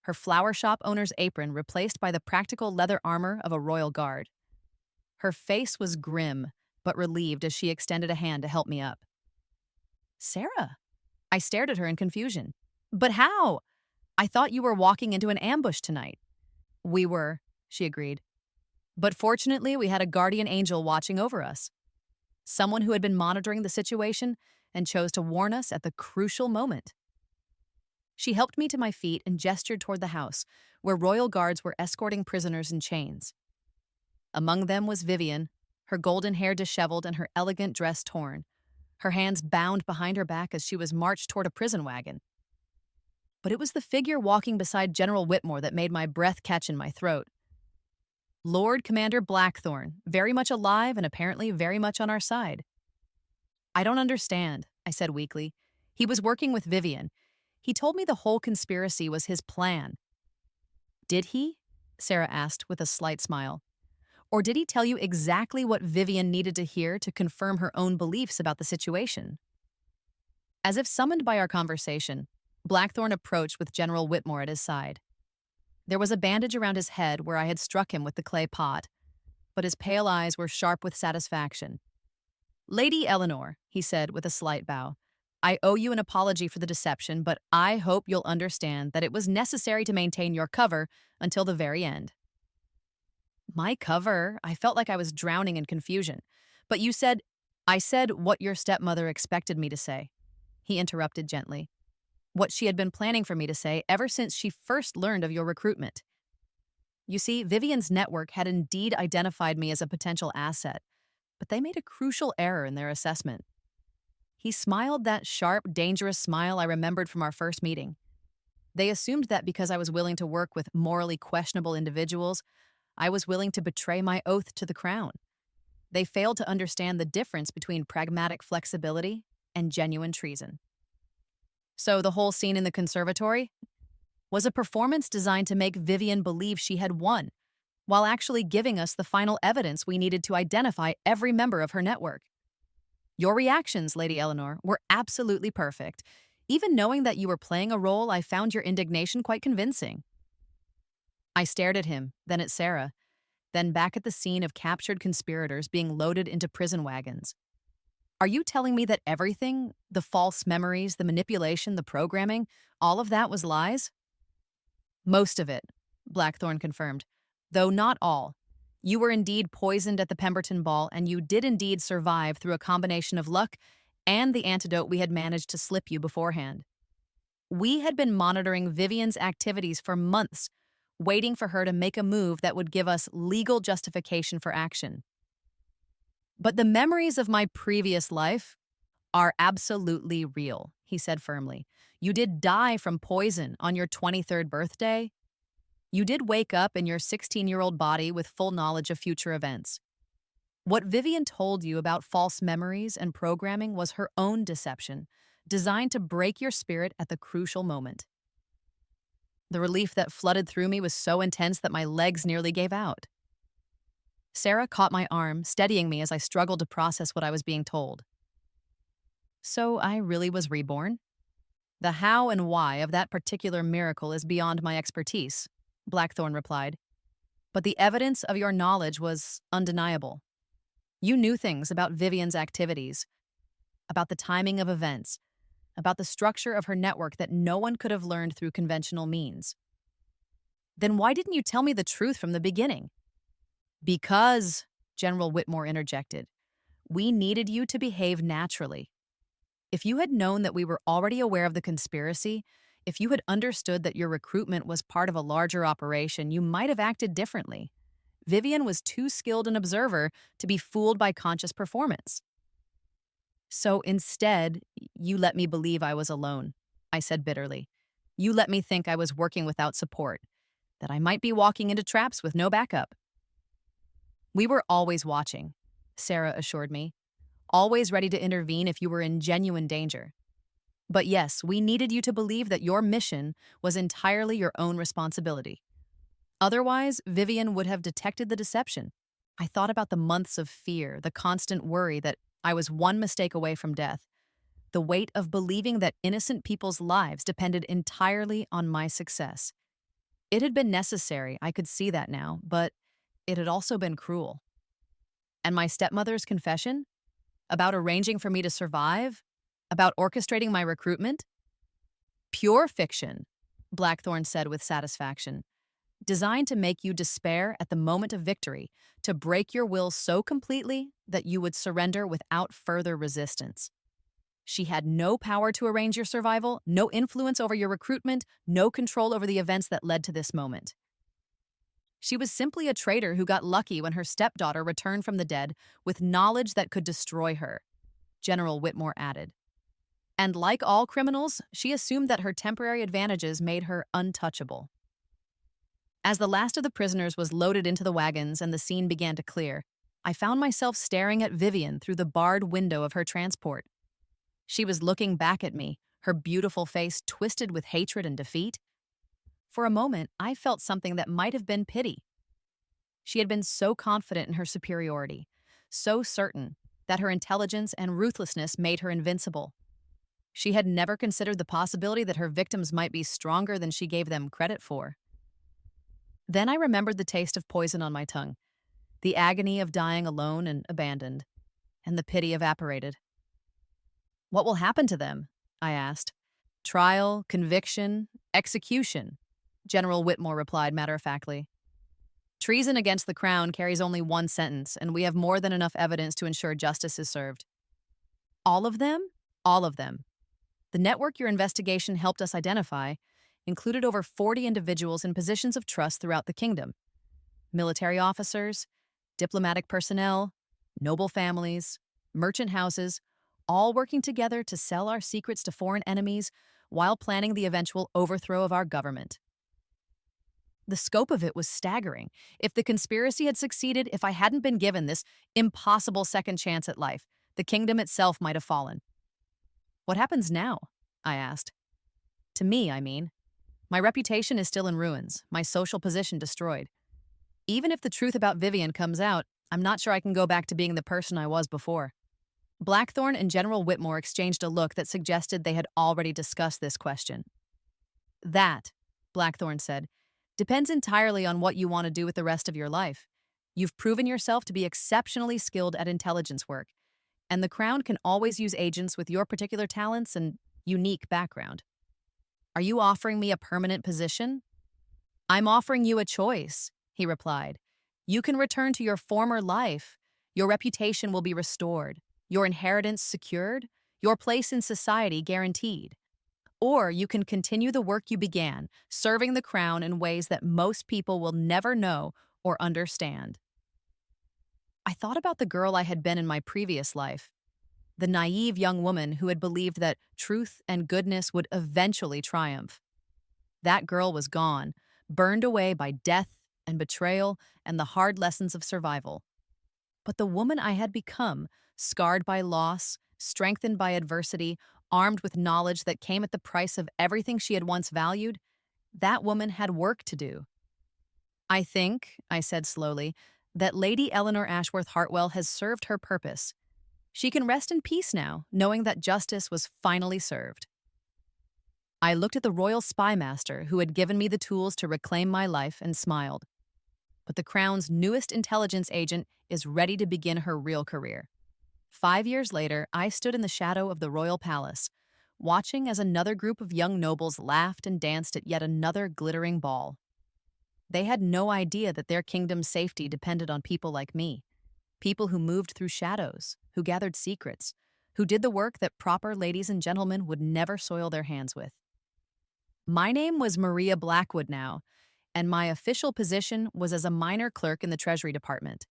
her flower shop owner's apron replaced by the practical leather armor of a royal guard. Her face was grim, but relieved as she extended a hand to help me up. Sarah? I stared at her in confusion. But how? I thought you were walking into an ambush tonight. We were, she agreed. But fortunately, we had a guardian angel watching over us. Someone who had been monitoring the situation and chose to warn us at the crucial moment. She helped me to my feet and gestured toward the house, where royal guards were escorting prisoners in chains. Among them was Vivian, her golden hair disheveled and her elegant dress torn, her hands bound behind her back as she was marched toward a prison wagon. But it was the figure walking beside General Whitmore that made my breath catch in my throat. Lord Commander Blackthorn, very much alive and apparently very much on our side. I don't understand, I said weakly. He was working with Vivian. He told me the whole conspiracy was his plan. Did he? Sarah asked with a slight smile. Or did he tell you exactly what Vivian needed to hear to confirm her own beliefs about the situation? As if summoned by our conversation, Blackthorn approached with General Whitmore at his side. There was a bandage around his head where I had struck him with the clay pot, but his pale eyes were sharp with satisfaction. Lady Eleanor, he said with a slight bow, I owe you an apology for the deception, but I hope you'll understand that it was necessary to maintain your cover until the very end. My cover? I felt like I was drowning in confusion. But you said, I said what your stepmother expected me to say. He interrupted gently. What she had been planning for me to say ever since she first learned of your recruitment. You see, Vivian's network had indeed identified me as a potential asset, but they made a crucial error in their assessment. He smiled that sharp, dangerous smile I remembered from our first meeting. They assumed that because I was willing to work with morally questionable individuals, I was willing to betray my oath to the crown. They failed to understand the difference between pragmatic flexibility and genuine treason. So the whole scene in the conservatory was a performance designed to make Vivian believe she had won, while actually giving us the final evidence we needed to identify every member of her network. Your reactions, Lady Eleanor, were absolutely perfect. Even knowing that you were playing a role, I found your indignation quite convincing. I stared at him, then at Sarah, then back at the scene of captured conspirators being loaded into prison wagons. Are you telling me that everything, the false memories, the manipulation, the programming, all of that was lies? Most of it, Blackthorn confirmed, though not all. You were indeed poisoned at the Pemberton Ball, and you did indeed survive through a combination of luck and the antidote we had managed to slip you beforehand. We had been monitoring Vivian's activities for months, waiting for her to make a move that would give us legal justification for action. But the memories of my previous life are absolutely real, he said firmly. You did die from poison on your 23rd birthday. You did wake up in your 16-year-old body with full knowledge of future events. What Vivian told you about false memories and programming was her own deception, designed to break your spirit at the crucial moment. The relief that flooded through me was so intense that my legs nearly gave out. Sarah caught my arm, steadying me as I struggled to process what I was being told. So I really was reborn? The how and why of that particular miracle is beyond my expertise, Blackthorn replied. But the evidence of your knowledge was undeniable. You knew things about Vivian's activities, about the timing of events, about the structure of her network that no one could have learned through conventional means. Then why didn't you tell me the truth from the beginning? Because, General Whitmore interjected, we needed you to behave naturally. If you had known that we were already aware of the conspiracy, if you had understood that your recruitment was part of a larger operation, you might have acted differently. Vivian was too skilled an observer to be fooled by conscious performance. So instead, you let me believe I was alone, I said bitterly. You let me think I was working without support, that I might be walking into traps with no backup. We were always watching, Sarah assured me, always ready to intervene if you were in genuine danger. But yes, we needed you to believe that your mission was entirely your own responsibility. Otherwise, Vivian would have detected the deception. I thought about the months of fear, the constant worry that I was one mistake away from death, the weight of believing that innocent people's lives depended entirely on my success. It had been necessary, I could see that now, but it had also been cruel. And my stepmother's confession? About arranging for me to survive? About orchestrating my recruitment? Pure fiction, Blackthorn said with satisfaction, designed to make you despair at the moment of victory, to break your will so completely that you would surrender without further resistance. She had no power to arrange your survival, no influence over your recruitment, no control over the events that led to this moment. She was simply a traitor who got lucky when her stepdaughter returned from the dead with knowledge that could destroy her, General Whitmore added. And like all criminals, she assumed that her temporary advantages made her untouchable. As the last of the prisoners was loaded into the wagons and the scene began to clear, I found myself staring at Vivian through the barred window of her transport. She was looking back at me, her beautiful face twisted with hatred and defeat. For a moment, I felt something that might have been pity. She had been so confident in her superiority, so certain that her intelligence and ruthlessness made her invincible. She had never considered the possibility that her victims might be stronger than she gave them credit for. Then I remembered the taste of poison on my tongue, the agony of dying alone and abandoned, and the pity evaporated. What will happen to them? I asked. Trial, conviction, execution, General Whitmore replied matter-of-factly. Treason against the crown carries only one sentence, and we have more than enough evidence to ensure justice is served. All of them? All of them. The network your investigation helped us identify included over 40 individuals in positions of trust throughout the kingdom. Military officers, diplomatic personnel, noble families, merchant houses, all working together to sell our secrets to foreign enemies while planning the eventual overthrow of our government. The scope of it was staggering. If the conspiracy had succeeded, if I hadn't been given this impossible second chance at life, the kingdom itself might have fallen. What happens now? I asked. To me, I mean. My reputation is still in ruins, my social position destroyed. Even if the truth about Vivian comes out, I'm not sure I can go back to being the person I was before. Blackthorn and General Whitmore exchanged a look that suggested they had already discussed this question. That, Blackthorn said, depends entirely on what you want to do with the rest of your life. You've proven yourself to be exceptionally skilled at intelligence work, and the Crown can always use agents with your particular talents and unique background. Are you offering me a permanent position? I'm offering you a choice, he replied. You can return to your former life. Your reputation will be restored, your inheritance secured, your place in society guaranteed. Or you can continue the work you began, serving the crown in ways that most people will never know or understand. I thought about the girl I had been in my previous life, the naive young woman who had believed that truth and goodness would eventually triumph. That girl was gone, burned away by death and betrayal and the hard lessons of survival. But the woman I had become, scarred by loss, strengthened by adversity, armed with knowledge that came at the price of everything she had once valued, that woman had work to do. I think, I said slowly, that Lady Eleanor Ashworth Hartwell has served her purpose. She can rest in peace now, knowing that justice was finally served. I looked at the royal spymaster who had given me the tools to reclaim my life and smiled. But the Crown's newest intelligence agent is ready to begin her real career. 5 years later, I stood in the shadow of the royal palace, watching as another group of young nobles laughed and danced at yet another glittering ball. They had no idea that their kingdom's safety depended on people like me, people who moved through shadows, who gathered secrets, who did the work that proper ladies and gentlemen would never soil their hands with. My name was Maria Blackwood now, and my official position was as a minor clerk in the Treasury Department.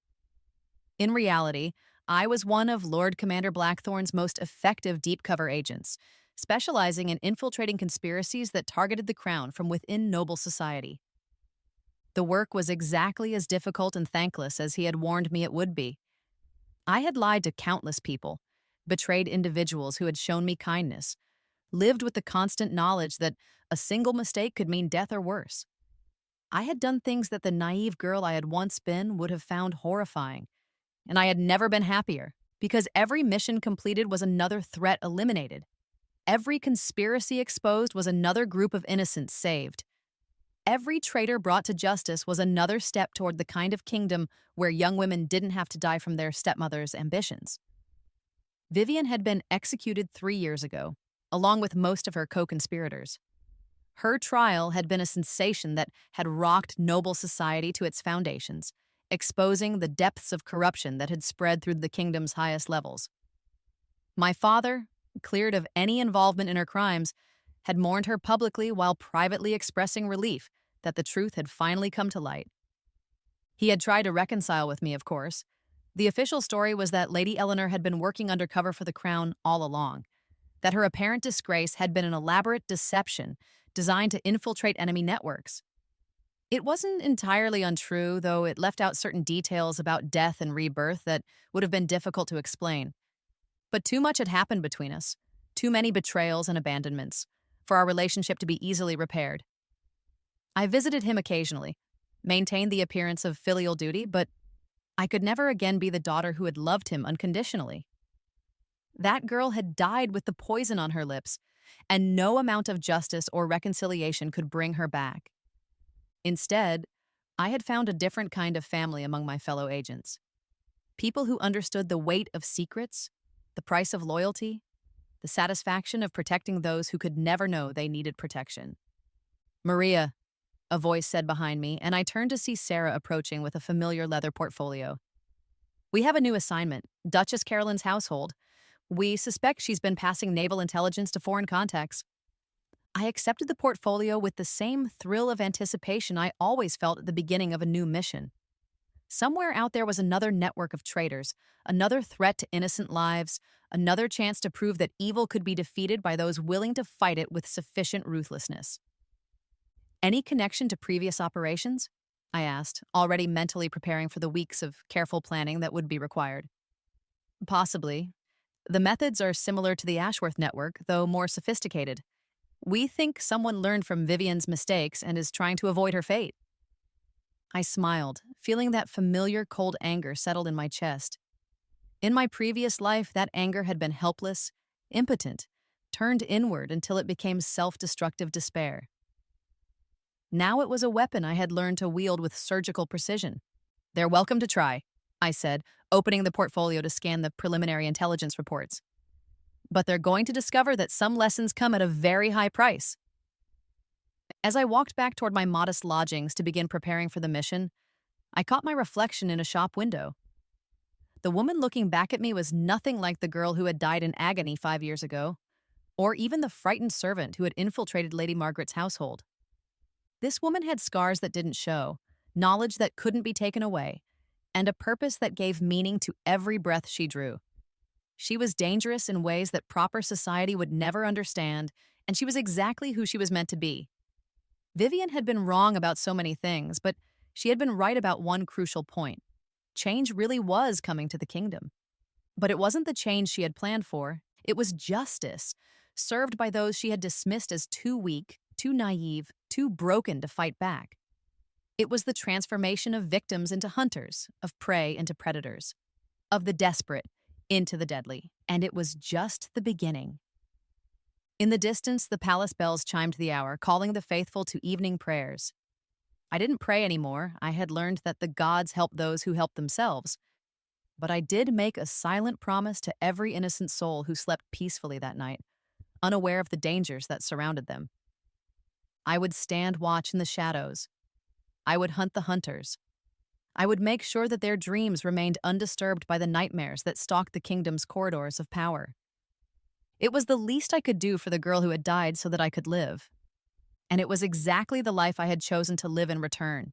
In reality, I was one of Lord Commander Blackthorn's most effective deep-cover agents, specializing in infiltrating conspiracies that targeted the crown from within noble society. The work was exactly as difficult and thankless as he had warned me it would be. I had lied to countless people, betrayed individuals who had shown me kindness, lived with the constant knowledge that a single mistake could mean death or worse. I had done things that the naive girl I had once been would have found horrifying, and I had never been happier, because every mission completed was another threat eliminated. Every conspiracy exposed was another group of innocents saved. Every traitor brought to justice was another step toward the kind of kingdom where young women didn't have to die from their stepmother's ambitions. Vivian had been executed 3 years ago, along with most of her co-conspirators. Her trial had been a sensation that had rocked noble society to its foundations, exposing the depths of corruption that had spread through the kingdom's highest levels. My father, cleared of any involvement in her crimes, had mourned her publicly while privately expressing relief that the truth had finally come to light. He had tried to reconcile with me, of course. The official story was that Lady Eleanor had been working undercover for the crown all along, that her apparent disgrace had been an elaborate deception designed to infiltrate enemy networks. It wasn't entirely untrue, though it left out certain details about death and rebirth that would have been difficult to explain. But too much had happened between us, too many betrayals and abandonments, for our relationship to be easily repaired. I visited him occasionally, maintained the appearance of filial duty, but I could never again be the daughter who had loved him unconditionally. That girl had died with the poison on her lips, and no amount of justice or reconciliation could bring her back. Instead, I had found a different kind of family among my fellow agents. People who understood the weight of secrets, the price of loyalty, the satisfaction of protecting those who could never know they needed protection. "Maria," a voice said behind me, and I turned to see Sarah approaching with a familiar leather portfolio. "We have a new assignment, Duchess Carolyn's household. We suspect she's been passing naval intelligence to foreign contacts." I accepted the portfolio with the same thrill of anticipation I always felt at the beginning of a new mission. Somewhere out there was another network of traitors, another threat to innocent lives, another chance to prove that evil could be defeated by those willing to fight it with sufficient ruthlessness. "Any connection to previous operations?" I asked, already mentally preparing for the weeks of careful planning that would be required. "Possibly. The methods are similar to the Ashworth network, though more sophisticated. We think someone learned from Vivian's mistakes and is trying to avoid her fate." I smiled, feeling that familiar cold anger settled in my chest. In my previous life, that anger had been helpless, impotent, turned inward until it became self-destructive despair. Now it was a weapon I had learned to wield with surgical precision. "They're welcome to try," I said, opening the portfolio to scan the preliminary intelligence reports. "But they're going to discover that some lessons come at a very high price." As I walked back toward my modest lodgings to begin preparing for the mission, I caught my reflection in a shop window. The woman looking back at me was nothing like the girl who had died in agony 5 years ago, or even the frightened servant who had infiltrated Lady Margaret's household. This woman had scars that didn't show, knowledge that couldn't be taken away, and a purpose that gave meaning to every breath she drew. She was dangerous in ways that proper society would never understand, and she was exactly who she was meant to be. Vivian had been wrong about so many things, but she had been right about one crucial point. Change really was coming to the kingdom. But it wasn't the change she had planned for. It was justice, served by those she had dismissed as too weak, too naive, too broken to fight back. It was the transformation of victims into hunters, of prey into predators, of the desperate into the deadly. And it was just the beginning. In the distance, the palace bells chimed the hour, calling the faithful to evening prayers. I didn't pray anymore. I had learned that the gods help those who help themselves. But I did make a silent promise to every innocent soul who slept peacefully that night, unaware of the dangers that surrounded them. I would stand watch in the shadows. I would hunt the hunters. I would make sure that their dreams remained undisturbed by the nightmares that stalked the kingdom's corridors of power. It was the least I could do for the girl who had died so that I could live. And it was exactly the life I had chosen to live in return.